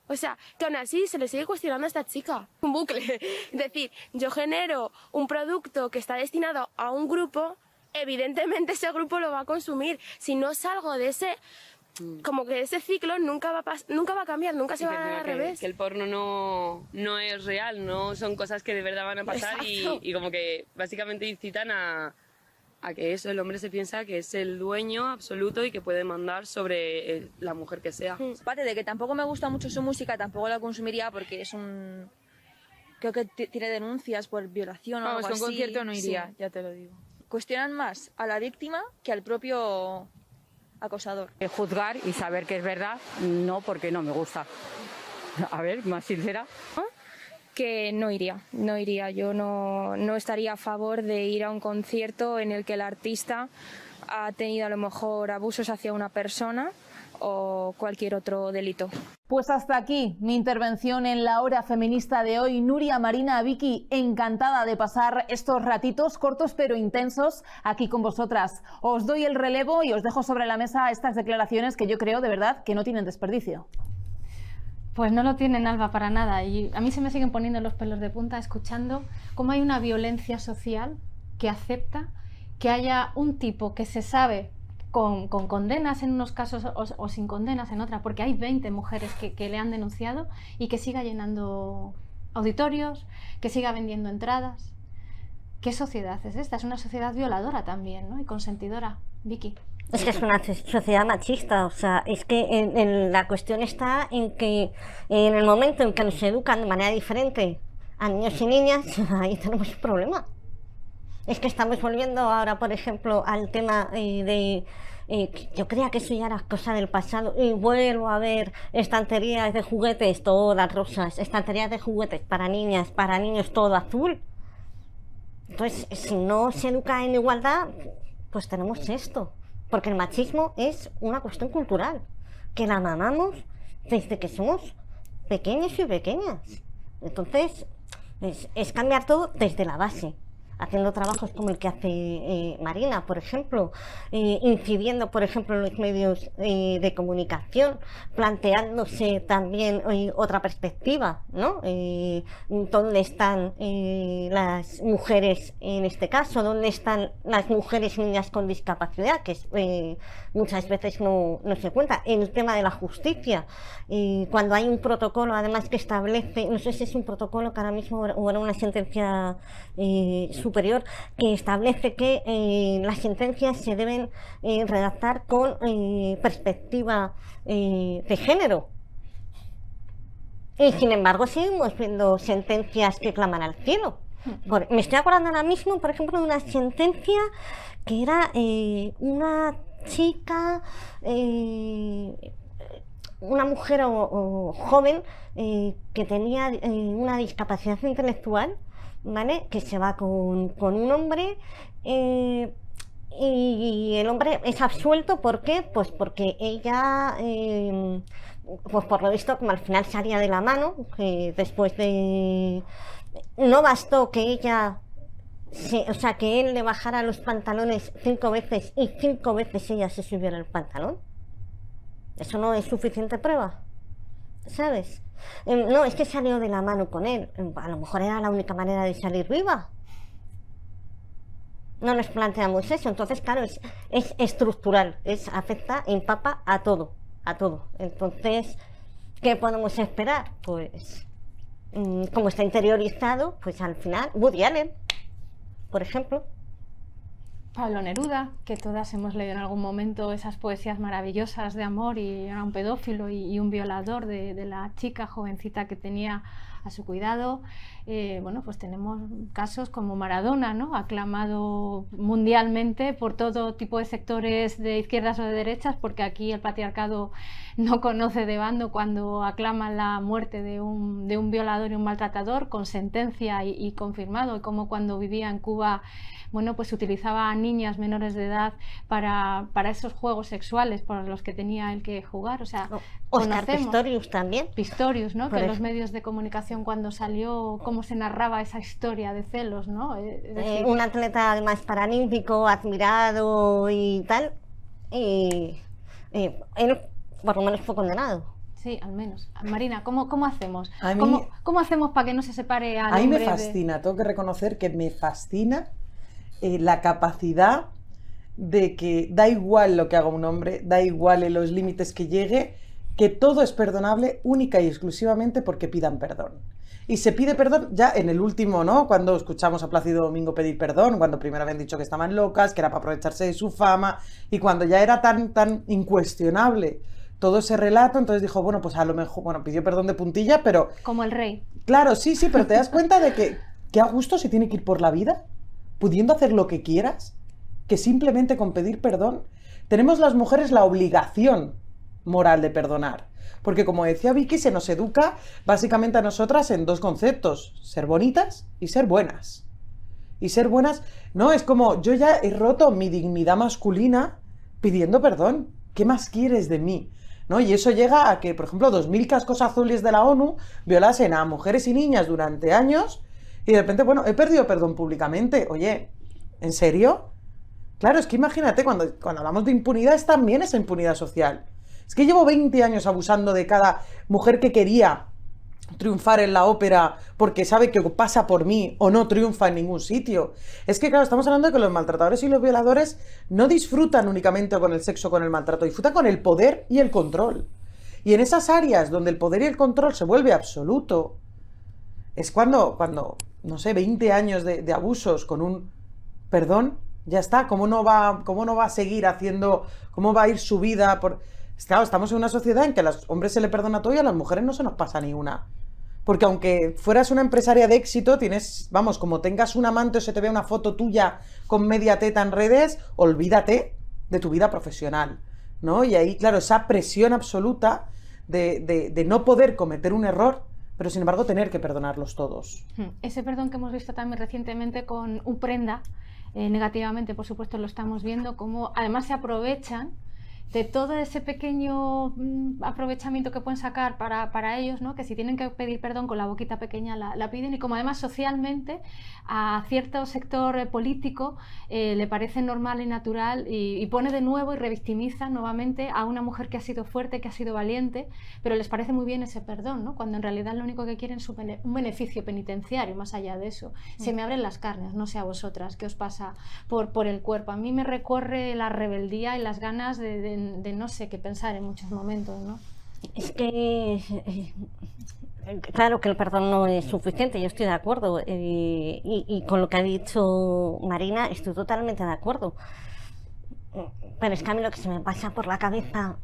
O sea, que aún así se le sigue cuestionando a esta chica. Un bucle. Es decir, yo genero un producto que está destinado a un grupo, evidentemente ese grupo lo va a consumir. Si no salgo de ese, como que ese ciclo nunca va a cambiar, nunca se va a dar al revés. Que el porno no es real, no son cosas que de verdad van a pasar y como que básicamente incitan a que eso, el hombre se piensa que es el dueño absoluto y que puede mandar sobre la mujer que sea. Aparte de que tampoco me gusta mucho su música, tampoco la consumiría porque es un... Creo que tiene denuncias por violación o algo así. Vamos, a un concierto no iría, Sí. ya te lo digo. Cuestionan más a la víctima que al propio acosador. Juzgar y saber que es verdad, no, porque no me gusta. A ver, más sincera. Que no iría. Yo no estaría a favor de ir a un concierto en el que el artista ha tenido a lo mejor abusos hacia una persona o cualquier otro delito. Pues hasta aquí mi intervención en la hora feminista de hoy. Nuria, Marina, Vicky, encantada de pasar estos ratitos cortos pero intensos aquí con vosotras. Os doy el relevo y os dejo sobre la mesa estas declaraciones que yo creo de verdad que no tienen desperdicio. Pues no lo tienen, Alba, para nada. Y a mí se me siguen poniendo los pelos de punta escuchando cómo hay una violencia social que acepta que haya un tipo que se sabe con condenas en unos casos o sin condenas en otras, porque hay 20 mujeres que le han denunciado y que siga llenando auditorios, que siga vendiendo entradas. ¿Qué sociedad es esta? Es una sociedad violadora también, ¿no? Y consentidora. Vicky. Es que es una sociedad machista, o sea, es que la cuestión está en que en el momento en que nos educan de manera diferente a niños y niñas, ahí tenemos un problema. Es que estamos volviendo ahora, por ejemplo, al tema yo creía que eso ya era cosa del pasado y vuelvo a ver estanterías de juguetes todas rosas, estanterías de juguetes para niñas, para niños todo azul. Entonces, si no se educa en igualdad, pues tenemos esto. Porque el machismo es una cuestión cultural, que la mamamos desde que somos pequeños y pequeñas. Entonces, es cambiar todo desde la base, haciendo trabajos como el que hace Marina, por ejemplo, incidiendo, por ejemplo, en los medios de comunicación, planteándose también otra perspectiva, ¿no? ¿Dónde están las mujeres en este caso? ¿Dónde están las mujeres y niñas con discapacidad? Que muchas veces no se cuenta. El tema de la justicia, cuando hay un protocolo, además que establece, no sé si es un protocolo que ahora mismo o era una sentencia superior, que establece que las sentencias se deben redactar con perspectiva de género. Y sin embargo seguimos viendo sentencias que claman al cielo. Me estoy acordando ahora mismo, por ejemplo, de una sentencia que era una chica, una mujer joven que tenía una discapacidad intelectual, ¿vale? Que se va con un hombre y el hombre es absuelto. ¿Por qué? Pues porque ella, pues por lo visto, como al final salía de la mano, después de... No bastó que ella Sí, o sea, que él le bajara los pantalones 5 veces y 5 veces ella se subiera el pantalón. Eso no es suficiente prueba, ¿sabes? No, es que salió de la mano con él. A lo mejor era la única manera de salir viva. No nos planteamos eso. Entonces, claro, es estructural. Afecta, empapa a todo, a todo. Entonces, ¿qué podemos esperar? Pues, como está interiorizado, pues al final, Woody Allen, por ejemplo. Pablo Neruda, que todas hemos leído en algún momento esas poesías maravillosas de amor, y era un pedófilo y un violador de la chica jovencita que tenía a su cuidado. Bueno, pues tenemos casos como Maradona, ¿no? Aclamado mundialmente por todo tipo de sectores de izquierdas o de derechas, porque aquí el patriarcado no conoce de bando cuando aclaman la muerte de un violador y un maltratador, con sentencia y confirmado, y como cuando vivía en Cuba, bueno, pues utilizaba a niñas menores de edad para esos juegos sexuales por los que tenía él que jugar. O sea, Oscar Pistorius también. Pistorius, ¿no? Que en los medios de comunicación, cuando salió, cómo se narraba esa historia de celos, ¿no? Es decir, un atleta además paralímpico, admirado y tal, y él por lo menos fue condenado. Sí, al menos. Marina, ¿cómo hacemos? A mí, ¿Cómo hacemos para que no se separe al hombre? A mí me fascina, tengo que reconocer que me fascina la capacidad de que da igual lo que haga un hombre, da igual en los límites que llegue, que todo es perdonable única y exclusivamente porque pidan perdón. Y se pide perdón ya en el último, ¿no? Cuando escuchamos a Plácido Domingo pedir perdón, cuando primero habían dicho que estaban locas, que era para aprovecharse de su fama, y cuando ya era tan incuestionable todo ese relato, entonces dijo, bueno, pues a lo mejor, bueno, pidió perdón de puntilla, pero... Como el rey. Claro, sí, pero te das cuenta de que a gusto se tiene que ir por la vida, pudiendo hacer lo que quieras, que simplemente con pedir perdón tenemos las mujeres la obligación moral de perdonar. Porque como decía Vicky, se nos educa básicamente a nosotras en dos conceptos: ser bonitas y ser buenas. Y ser buenas, no, es como, yo ya he roto mi dignidad masculina pidiendo perdón. ¿Qué más quieres de mí? ¿No? Y eso llega a que, por ejemplo, 2000 cascos azules de la ONU violasen a mujeres y niñas durante años, y de repente, bueno, he perdido perdón públicamente. Oye, ¿en serio? Claro, es que imagínate, cuando hablamos de impunidad, es también esa impunidad social. Es que llevo 20 años abusando de cada mujer que quería triunfar en la ópera porque sabe que pasa por mí o no triunfa en ningún sitio. Es que, claro, estamos hablando de que los maltratadores y los violadores no disfrutan únicamente con el sexo, con el maltrato, disfrutan con el poder y el control. Y en esas áreas donde el poder y el control se vuelve absoluto, es cuando no sé, 20 años de abusos con un perdón, ya está. ¿Cómo no va a seguir haciendo, cómo va a ir su vida por...? Claro, estamos en una sociedad en que a los hombres se le perdona todo y a las mujeres no se nos pasa ni una. Porque aunque fueras una empresaria de éxito, tienes, vamos, como tengas un amante o se te ve una foto tuya con media teta en redes, olvídate de tu vida profesional, ¿no? Y ahí, claro, esa presión absoluta de no poder cometer un error, pero sin embargo tener que perdonarlos todos. Ese perdón que hemos visto también recientemente con Uprenda, negativamente, por supuesto, lo estamos viendo, como además se aprovechan de todo ese pequeño aprovechamiento que pueden sacar para ellos, ¿no? Que si tienen que pedir perdón con la boquita pequeña la piden, y como además socialmente a cierto sector político le parece normal y natural, y pone de nuevo y revictimiza nuevamente a una mujer que ha sido fuerte, que ha sido valiente, pero les parece muy bien ese perdón, ¿no? Cuando en realidad lo único que quieren es un beneficio penitenciario. Más allá de eso, se me abren las carnes, no sé a vosotras qué os pasa por el cuerpo. A mí me recorre la rebeldía y las ganas de no sé qué pensar en muchos momentos, ¿no? Es que claro que el perdón no es suficiente, yo estoy de acuerdo, y con lo que ha dicho Marina estoy totalmente de acuerdo, pero es que a mí lo que se me pasa por la cabeza,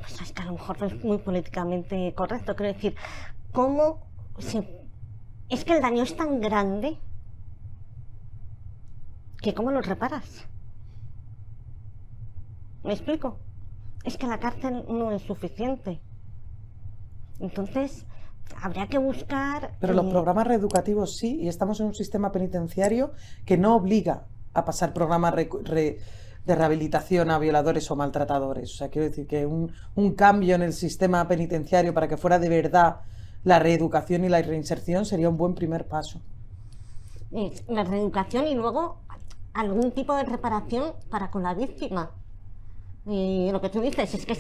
pues es que a lo mejor no es muy políticamente correcto, quiero decir, es que el daño es tan grande que ¿cómo lo reparas? ¿Me explico? Es que la cárcel no es suficiente. Entonces, habría que buscar... Pero los programas reeducativos sí, y estamos en un sistema penitenciario que no obliga a pasar programas de rehabilitación a violadores o maltratadores. O sea, quiero decir que un cambio en el sistema penitenciario para que fuera de verdad la reeducación y la reinserción sería un buen primer paso. la reeducación y luego algún tipo de reparación para con la víctima. Y lo que tú dices es que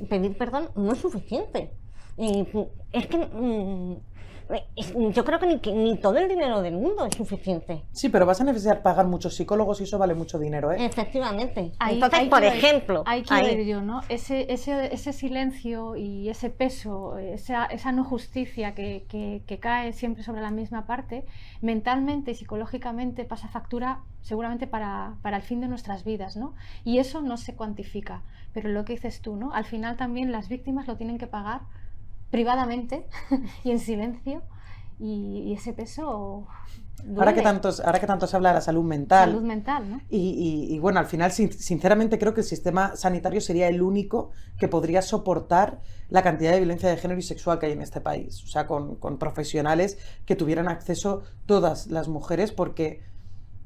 pedir perdón no es suficiente. Es que yo creo que ni todo el dinero del mundo es suficiente. Sí, pero vas a necesitar pagar muchos psicólogos y eso vale mucho dinero, ¿eh? Efectivamente. Ahí, Entonces, por ejemplo... Ahí quiero ir yo, ¿no? Ese silencio y ese peso, esa no justicia que cae siempre sobre la misma parte, mentalmente y psicológicamente pasa factura seguramente para el fin de nuestras vidas, ¿no? Y eso no se cuantifica, pero lo que dices tú, ¿no? Al final también las víctimas lo tienen que pagar privadamente y en silencio, y ese peso duele. Ahora que tanto se habla de la salud mental. Salud mental, ¿no? Y bueno, al final, sinceramente, creo que el sistema sanitario sería el único que podría soportar la cantidad de violencia de género y sexual que hay en este país. O sea, con profesionales que tuvieran acceso todas las mujeres, porque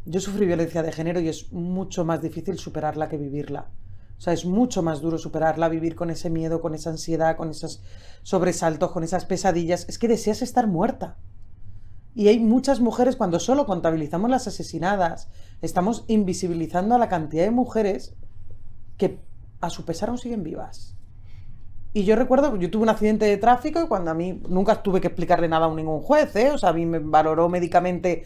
yo sufrí violencia de género y es mucho más difícil superarla que vivirla. O sea, es mucho más duro superarla, vivir con ese miedo, con esa ansiedad, con esos sobresaltos, con esas pesadillas. Es que deseas estar muerta. Y hay muchas mujeres, cuando solo contabilizamos las asesinadas, estamos invisibilizando a la cantidad de mujeres que a su pesar aún siguen vivas. Y yo recuerdo, yo tuve un accidente de tráfico y cuando a mí nunca tuve que explicarle nada a ningún juez, ¿eh? O sea, a mí me valoró médicamente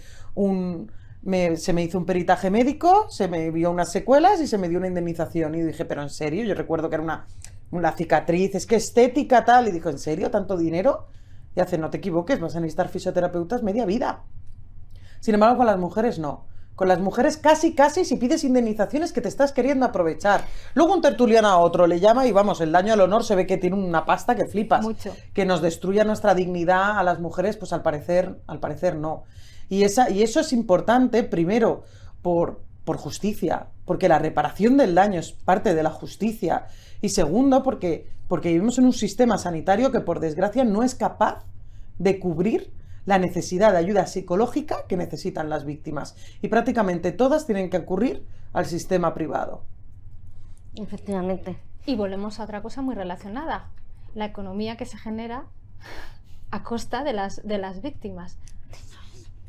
se me hizo un peritaje médico, se me vio unas secuelas y se me dio una indemnización. Y dije, ¿pero en serio? Yo recuerdo que era una cicatriz, es que estética tal. Y dijo, ¿en serio? ¿Tanto dinero? Y hace, no te equivoques, vas a necesitar fisioterapeutas media vida. Sin embargo, con las mujeres no. Con las mujeres casi si pides indemnizaciones que te estás queriendo aprovechar. Luego un tertuliano a otro le llama y vamos, el daño al honor se ve que tiene una pasta que flipas. Mucho. Que nos destruya nuestra dignidad a las mujeres, pues al parecer no. Y eso es importante, primero, por justicia, porque la reparación del daño es parte de la justicia. Y segundo, porque vivimos en un sistema sanitario que, por desgracia, no es capaz de cubrir la necesidad de ayuda psicológica que necesitan las víctimas. Y prácticamente todas tienen que ocurrir al sistema privado. Efectivamente. Y volvemos a otra cosa muy relacionada, la economía que se genera a costa de las víctimas.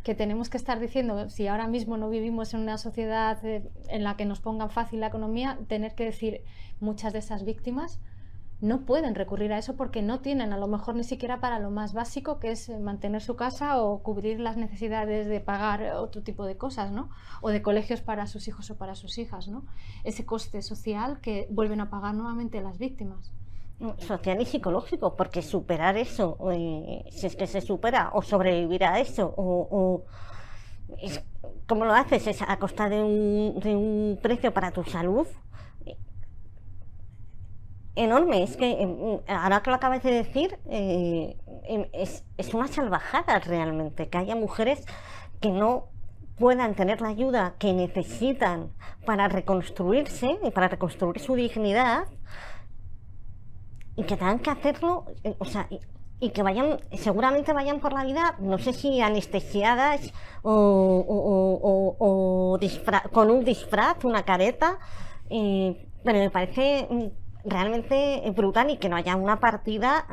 Que tenemos que estar diciendo, si ahora mismo no vivimos en una sociedad en la que nos pongan fácil la economía, tener que decir, muchas de esas víctimas no pueden recurrir a eso porque no tienen a lo mejor ni siquiera para lo más básico, que es mantener su casa o cubrir las necesidades de pagar otro tipo de cosas, ¿no? O de colegios para sus hijos o para sus hijas, ¿no? Ese coste social que vuelven a pagar nuevamente las víctimas. Social y psicológico, porque superar eso, si es que se supera, o sobrevivir a eso, ¿cómo lo haces? Es a costa de un precio para tu salud enorme. Es que ahora que lo acabas de decir, es una salvajada realmente que haya mujeres que no puedan tener la ayuda que necesitan para reconstruirse y para reconstruir su dignidad, y que tengan que hacerlo, o sea, y que seguramente vayan por la vida, no sé si anestesiadas o con un disfraz, una careta, pero me parece realmente brutal, y que no haya una partida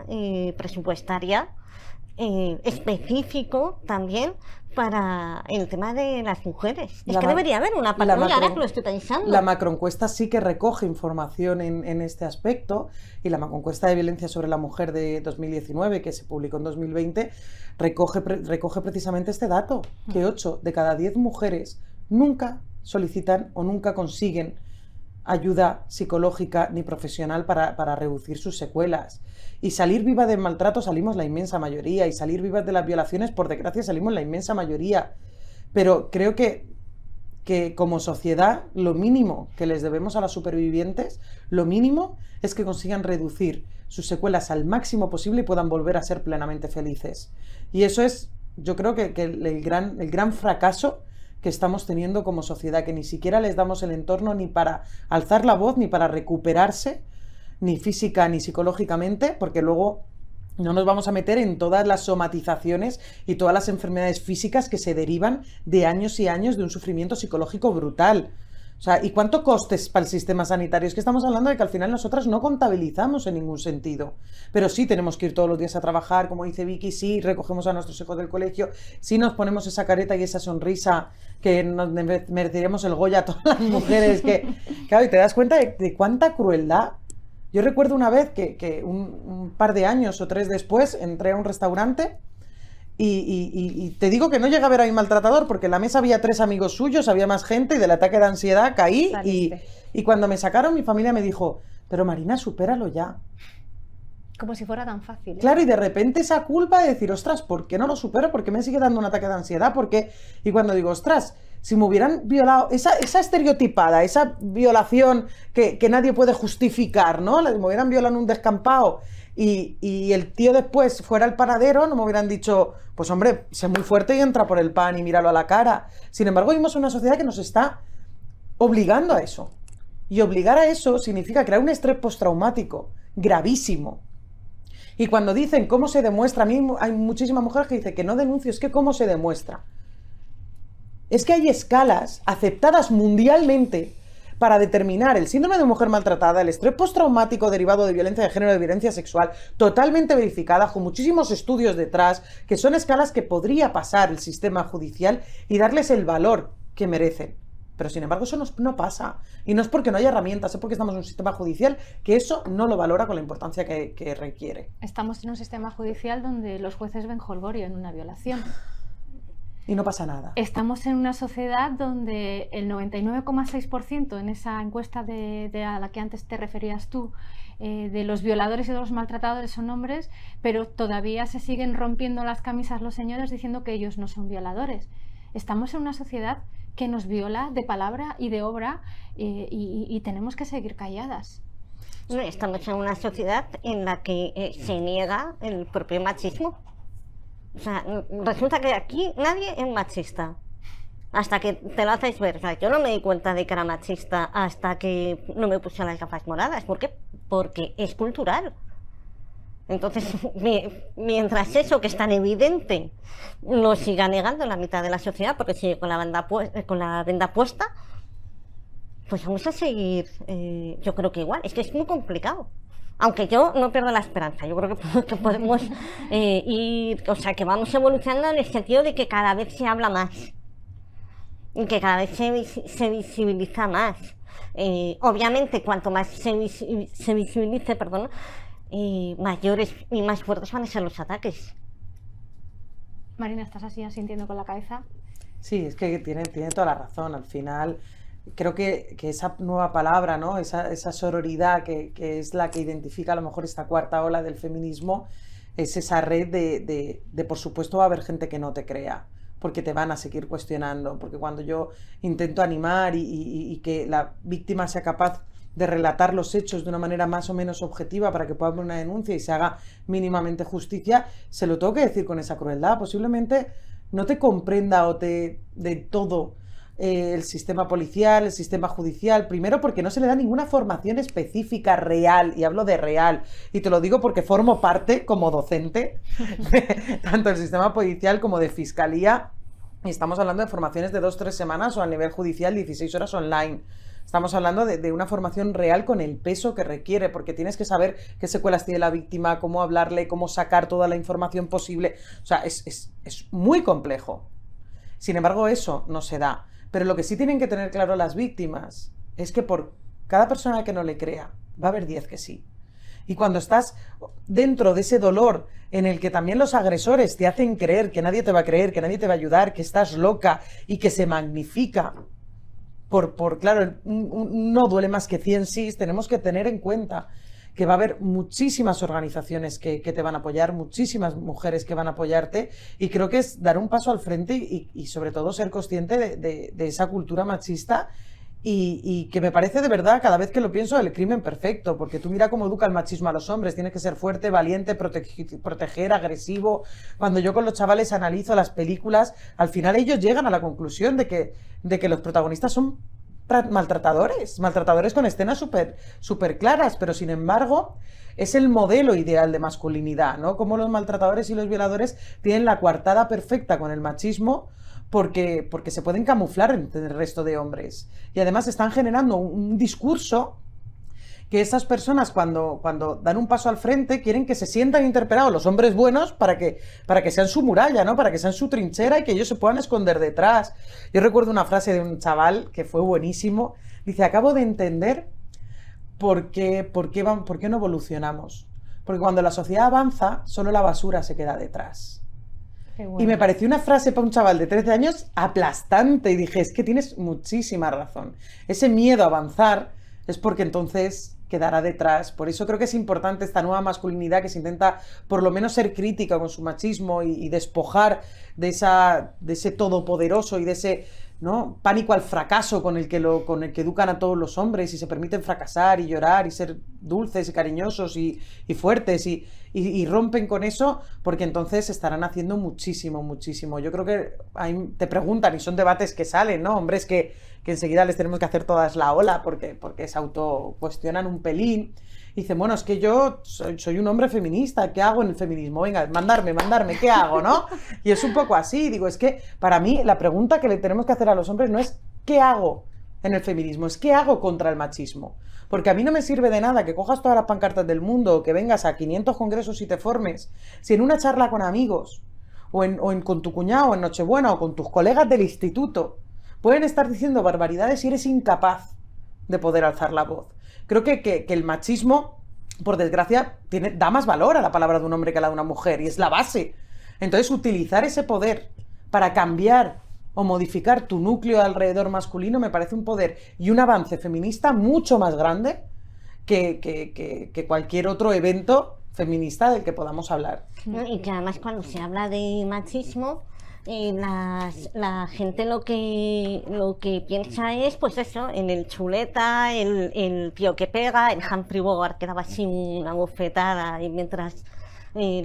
presupuestaria específico también para el tema de las mujeres. Es que debería haber una partida, ahora que lo estoy pensando. La macroencuesta sí que recoge información en este aspecto, y la macroencuesta de violencia sobre la mujer de 2019, que se publicó en 2020, recoge precisamente este dato, que 8 de cada 10 mujeres nunca solicitan o nunca consiguen ayuda psicológica ni profesional para reducir sus secuelas. Y salir viva del maltrato salimos la inmensa mayoría, y salir vivas de las violaciones, por desgracia, salimos la inmensa mayoría. Pero creo que como sociedad, lo mínimo que les debemos a las supervivientes, lo mínimo es que consigan reducir sus secuelas al máximo posible y puedan volver a ser plenamente felices. Y eso es, yo creo que el gran fracaso que estamos teniendo como sociedad, que ni siquiera les damos el entorno ni para alzar la voz, ni para recuperarse, ni física ni psicológicamente, porque luego no nos vamos a meter en todas las somatizaciones y todas las enfermedades físicas que se derivan de años y años de un sufrimiento psicológico brutal. O sea, ¿y cuánto costes para el sistema sanitario? Es que estamos hablando de que al final nosotras no contabilizamos en ningún sentido. Pero sí tenemos que ir todos los días a trabajar, como dice Vicky, sí recogemos a nuestros hijos del colegio, sí nos ponemos esa careta y esa sonrisa que nos mereceríamos el Goya a todas las mujeres. Claro, y te das cuenta de cuánta crueldad. Yo recuerdo una vez que un par de años o 3 después entré a un restaurante y te digo que no llegué a ver a mi maltratador porque en la mesa había 3 amigos suyos, había más gente y del ataque de ansiedad caí y cuando me sacaron mi familia me dijo, pero Marina, supéralo ya. Como si fuera tan fácil, ¿eh? Claro, y de repente esa culpa de decir, ostras, ¿por qué no lo supero? ¿Por qué me sigue dando un ataque de ansiedad? ¿Por qué? Y cuando digo, ostras, si me hubieran violado, esa estereotipada, esa violación que nadie puede justificar, ¿no? Me hubieran violado en un descampado y el tío después fuera al panadero, no me hubieran dicho, pues hombre, sé muy fuerte y entra por el pan y míralo a la cara. Sin embargo, vivimos en una sociedad que nos está obligando a eso. Y obligar a eso significa crear un estrés postraumático gravísimo. Y cuando dicen cómo se demuestra, a mí hay muchísimas mujeres que dicen que no denuncio, es que cómo se demuestra. Es que hay escalas aceptadas mundialmente para determinar el síndrome de mujer maltratada, el estrés postraumático derivado de violencia de género, de violencia sexual, totalmente verificadas, con muchísimos estudios detrás, que son escalas que podría pasar el sistema judicial y darles el valor que merecen. Pero sin embargo eso no pasa. Y no es porque no haya herramientas, es porque estamos en un sistema judicial que eso no lo valora con la importancia que requiere. Estamos en un sistema judicial donde los jueces ven jolgorio en una violación. Y no pasa nada. Estamos en una sociedad donde el 99,6% en esa encuesta a la que antes te referías tú, de los violadores y de los maltratadores son hombres, pero todavía se siguen rompiendo las camisas los señores diciendo que ellos no son violadores. Estamos en una sociedad que nos viola de palabra y de obra y tenemos que seguir calladas. Estamos en una sociedad en la que se niega el propio machismo. O sea, resulta que aquí nadie es machista hasta que te lo haces ver. O sea, yo no me di cuenta de que era machista hasta que no me puse las gafas moradas. ¿Por qué? Porque es cultural. Entonces, mientras eso, que es tan evidente, lo siga negando la mitad de la sociedad, porque sigue con la venda puesta, pues vamos a seguir, yo creo que igual. Es que es muy complicado. Aunque yo no pierdo la esperanza, yo creo que podemos ir, o sea, que vamos evolucionando en el sentido de que cada vez se habla más y que cada vez se visibiliza más. Obviamente, cuanto más se visibilice, perdón, mayores y más fuertes van a ser los ataques. Marina, ¿estás así asintiendo con la cabeza? Sí, es que tiene toda la razón. Al final, creo que esa nueva palabra, ¿no? Esa sororidad que es la que identifica a lo mejor esta cuarta ola del feminismo, es esa red de por supuesto va a haber gente que no te crea, porque te van a seguir cuestionando, porque cuando yo intento animar y que la víctima sea capaz de relatar los hechos de una manera más o menos objetiva para que pueda haber una denuncia y se haga mínimamente justicia, se lo tengo que decir con esa crueldad. Posiblemente no te comprenda de todo el sistema policial, el sistema judicial, primero porque no se le da ninguna formación específica real, y hablo de real, y te lo digo porque formo parte como docente tanto del sistema policial como de fiscalía, y estamos hablando de formaciones de 2-3 semanas o a nivel judicial 16 horas online. Estamos hablando de una formación real con el peso que requiere, porque tienes que saber qué secuelas tiene la víctima, cómo hablarle, cómo sacar toda la información posible. O sea, es muy complejo. Sin embargo, eso no se da. Pero lo que sí tienen que tener claro las víctimas es que por cada persona que no le crea, va a haber 10 que sí. Y cuando estás dentro de ese dolor en el que también los agresores te hacen creer que nadie te va a creer, que nadie te va a ayudar, que estás loca y que se magnifica, claro, no duele más que 100 sís, tenemos que tener en cuenta que va a haber muchísimas organizaciones que te van a apoyar, muchísimas mujeres que van a apoyarte, y creo que es dar un paso al frente y sobre todo ser consciente de esa cultura machista y que me parece de verdad, cada vez que lo pienso, el crimen perfecto, porque tú mira cómo educa el machismo a los hombres, tienes que ser fuerte, valiente, proteger, agresivo. Cuando yo con los chavales analizo las películas, al final ellos llegan a la conclusión de que los protagonistas son maltratadores con escenas súper claras, pero sin embargo es el modelo ideal de masculinidad, ¿no? Como los maltratadores y los violadores tienen la coartada perfecta con el machismo, porque se pueden camuflar entre el resto de hombres. Y además están generando un discurso que esas personas cuando dan un paso al frente quieren que se sientan interpelados los hombres buenos para que sean su muralla, ¿no? Para que sean su trinchera y que ellos se puedan esconder detrás. Yo recuerdo una frase de un chaval que fue buenísimo. Dice, acabo de entender por qué no evolucionamos. Porque cuando la sociedad avanza, solo la basura se queda detrás. Bueno. Y me pareció una frase para un chaval de 13 años aplastante y dije, es que tienes muchísima razón. Ese miedo a avanzar es porque entonces quedará detrás. Por eso creo que es importante esta nueva masculinidad que se intenta por lo menos ser crítica con su machismo y despojar de ese todopoderoso y de ese, ¿no?, pánico al fracaso con el que educan a todos los hombres y se permiten fracasar y llorar y ser dulces y cariñosos y fuertes y rompen con eso, porque entonces estarán haciendo muchísimo, muchísimo. Yo creo que ahí te preguntan y son debates que salen, ¿no? Hombres que enseguida les tenemos que hacer todas la ola porque se autocuestionan un pelín. Y dicen, bueno, es que yo soy un hombre feminista, ¿qué hago en el feminismo? Venga, mandarme, ¿qué hago, no? Y es un poco así, digo, es que para mí la pregunta que le tenemos que hacer a los hombres no es ¿qué hago en el feminismo? Es ¿qué hago contra el machismo? Porque a mí no me sirve de nada que cojas todas las pancartas del mundo o que vengas a 500 congresos y te formes, si en una charla con amigos con tu cuñado en Nochebuena o con tus colegas del instituto pueden estar diciendo barbaridades y eres incapaz de poder alzar la voz. Creo que el machismo, por desgracia, da más valor a la palabra de un hombre que a la de una mujer, y es la base. Entonces, utilizar ese poder para cambiar o modificar tu núcleo alrededor masculino me parece un poder y un avance feminista mucho más grande que cualquier otro evento feminista del que podamos hablar. Y que además cuando se habla de machismo, la gente lo que piensa es, pues eso, en el chuleta, el tío que pega, el Humphrey Bogart que daba así una bofetada y mientras... Y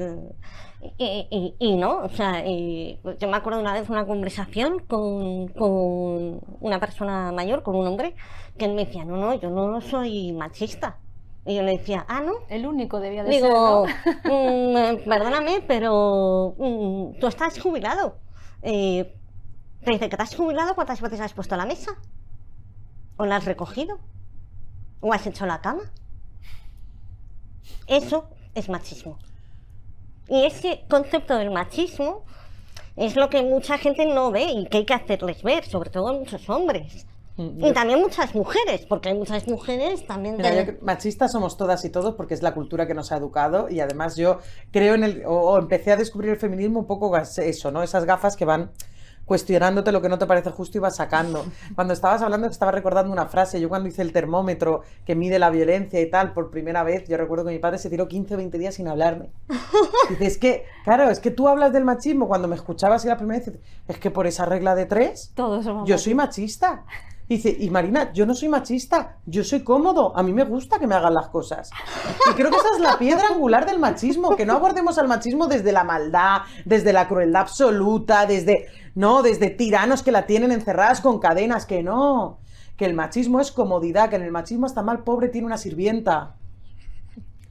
no, o sea, yo me acuerdo una vez de una conversación con una persona mayor, con un hombre, que él me decía, no, yo no soy machista. Y yo le decía, ¿no? El único debía de ser, ¿no? Perdóname, pero tú estás jubilado. Te dice que te has jubilado, ¿cuántas veces has puesto la mesa? ¿O la has recogido? ¿O has hecho la cama? Eso es machismo. Y ese concepto del machismo es lo que mucha gente no ve y que hay que hacerles ver, sobre todo muchos hombres. Y también muchas mujeres, porque hay muchas mujeres también... Machistas somos todas y todos porque es la cultura que nos ha educado y además yo creo o empecé a descubrir el feminismo un poco eso, ¿no? Esas gafas que van cuestionándote lo que no te parece justo y vas sacando. Cuando estabas hablando estaba recordando una frase, yo cuando hice el termómetro que mide la violencia y tal, por primera vez, yo recuerdo que mi padre se tiró 15 o 20 días sin hablarme. Dice, es que tú hablas del machismo, cuando me escuchabas y la primera vez, es que por esa regla de 3, todos somos yo soy machista. Dice, y Marina, yo no soy machista, yo soy cómodo, a mí me gusta que me hagan las cosas. Y creo que esa es la piedra angular del machismo, que no abordemos al machismo desde la maldad, desde la crueldad absoluta, desde tiranos que la tienen encerradas con cadenas, que no, que el machismo es comodidad, que en el machismo hasta mal pobre tiene una sirvienta.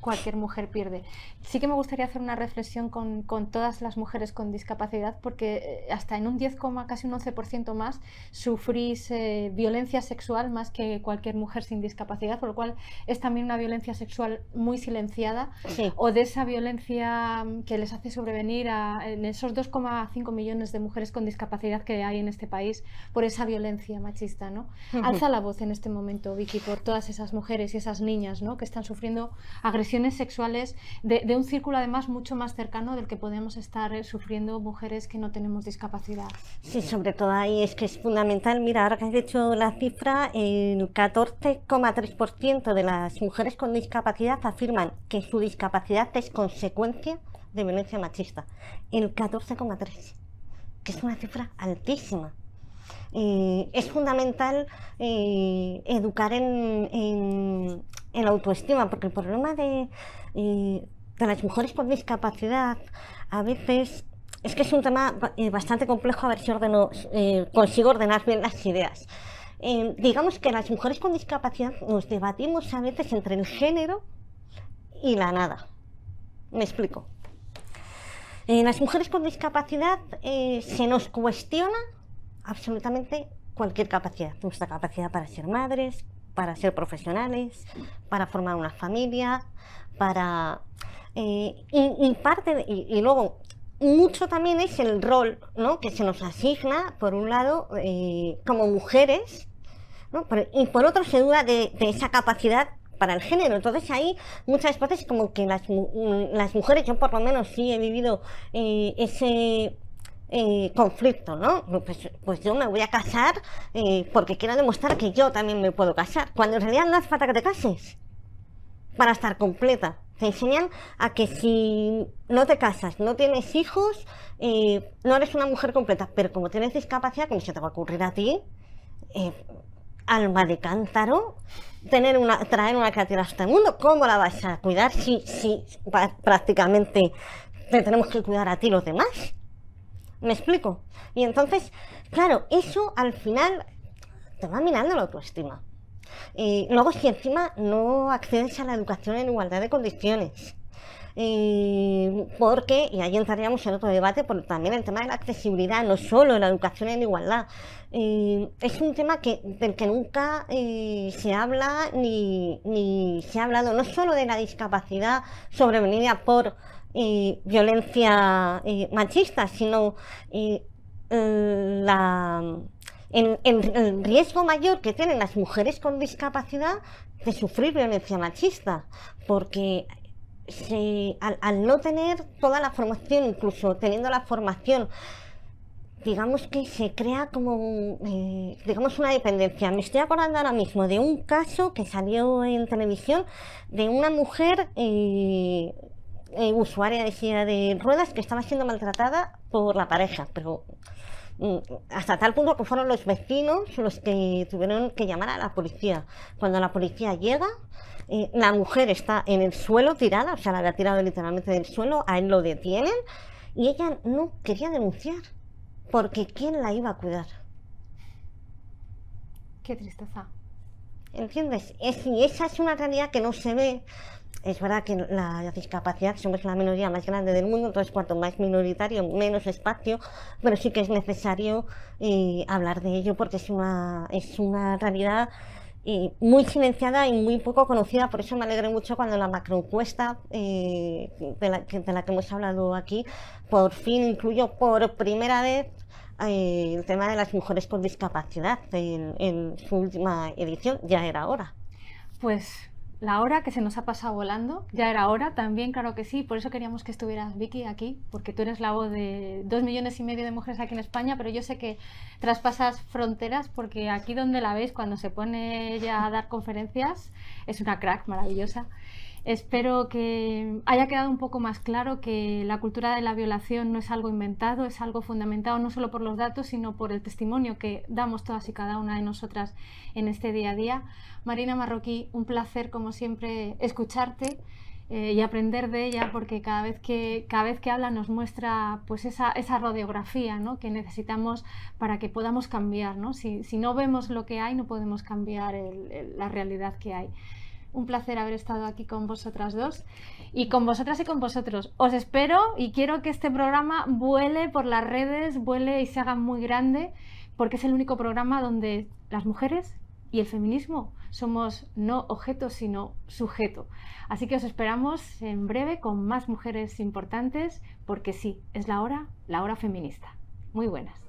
Cualquier mujer pierde. Sí que me gustaría hacer una reflexión con todas las mujeres con discapacidad, porque hasta en un 10, casi un 11% más sufrís violencia sexual más que cualquier mujer sin discapacidad, por lo cual es también una violencia sexual muy silenciada, sí. O de esa violencia que les hace sobrevenir en esos 2,5 millones de mujeres con discapacidad que hay en este país por esa violencia machista, ¿no? Alza la voz en este momento, Vicky, por todas esas mujeres y esas niñas, ¿no?, que están sufriendo agresiones sexuales de un círculo además mucho más cercano del que podemos estar sufriendo mujeres que no tenemos discapacidad. Sí, sobre todo ahí es que es fundamental. Mira, ahora que has dicho la cifra, el 14,3% de las mujeres con discapacidad afirman que su discapacidad es consecuencia de violencia machista. El 14,3%, que es una cifra altísima. Es fundamental educar en la autoestima, porque el problema de las mujeres con discapacidad a veces es que es un tema bastante complejo, a ver si consigo ordenar bien las ideas. Digamos que las mujeres con discapacidad nos debatimos a veces entre el género y la nada. Me explico. Las mujeres con discapacidad se nos cuestiona absolutamente cualquier capacidad. Nuestra capacidad para ser madres, para ser profesionales, para formar una familia, para... y luego, mucho también es el rol, ¿no?, que se nos asigna, por un lado, como mujeres, ¿no?, y por otro se duda de esa capacidad para el género. Entonces ahí muchas veces como que las mujeres, yo por lo menos sí he vivido ese conflicto, ¿no? Pues yo me voy a casar porque quiero demostrar que yo también me puedo casar, cuando en realidad no hace falta que te cases para estar completa. Te enseñan a que si no te casas, no tienes hijos, no eres una mujer completa, pero como tienes discapacidad, ¿cómo se te va a ocurrir a ti, alma de cántaro, traer una criatura a este mundo? ¿Cómo la vas a cuidar si prácticamente te tenemos que cuidar a ti los demás? ¿Me explico? Y entonces, claro, eso al final te va minando la autoestima. Luego, si encima no accedes a la educación en igualdad de condiciones, porque, y ahí entraríamos en otro debate, porque también el tema de la accesibilidad, no solo la educación en igualdad, es un tema del que nunca se habla ni se ha hablado, no solo de la discapacidad sobrevenida por violencia machista, sino el riesgo mayor que tienen las mujeres con discapacidad de sufrir violencia machista, porque al no tener toda la formación, incluso teniendo la formación, digamos que se crea como digamos una dependencia. Me estoy acordando ahora mismo de un caso que salió en televisión de una mujer usuaria de silla de ruedas que estaba siendo maltratada por la pareja, pero hasta tal punto que fueron los vecinos los que tuvieron que llamar a la policía. Cuando la policía llega, la mujer está en el suelo tirada, o sea, la había tirado literalmente del suelo, a él lo detienen y ella no quería denunciar, porque ¿quién la iba a cuidar? Qué tristeza. ¿Entiendes? Y esa es una realidad que no se ve. Es verdad que la discapacidad somos la minoría más grande del mundo, entonces cuanto más minoritario, menos espacio, pero sí que es necesario hablar de ello porque es una realidad muy silenciada y muy poco conocida. Por eso me alegré mucho cuando la macroencuesta de la que hemos hablado aquí, por fin incluyó por primera vez el tema de las mujeres con discapacidad en su última edición. Ya era hora. Pues la hora que se nos ha pasado volando, ya era hora también, claro que sí. Por eso queríamos que estuvieras, Vicky, aquí, porque tú eres la voz de 2,5 millones de mujeres aquí en España, pero yo sé que traspasas fronteras, porque aquí donde la ves, cuando se pone ella a dar conferencias, es una crack maravillosa. Espero que haya quedado un poco más claro que la cultura de la violación no es algo inventado, es algo fundamentado no solo por los datos, sino por el testimonio que damos todas y cada una de nosotras en este día a día. Marina Marroquí, un placer como siempre escucharte y aprender de ella, porque cada vez que habla nos muestra pues esa radiografía, ¿no?, que necesitamos para que podamos cambiar, ¿no? Si no vemos lo que hay, no podemos cambiar la realidad que hay. Un placer haber estado aquí con vosotras dos y con vosotras y con vosotros. Os espero y quiero que este programa vuele por las redes, vuele y se haga muy grande, porque es el único programa donde las mujeres y el feminismo somos no objeto, sino sujeto. Así que os esperamos en breve con más mujeres importantes, porque sí, es la hora feminista. Muy buenas.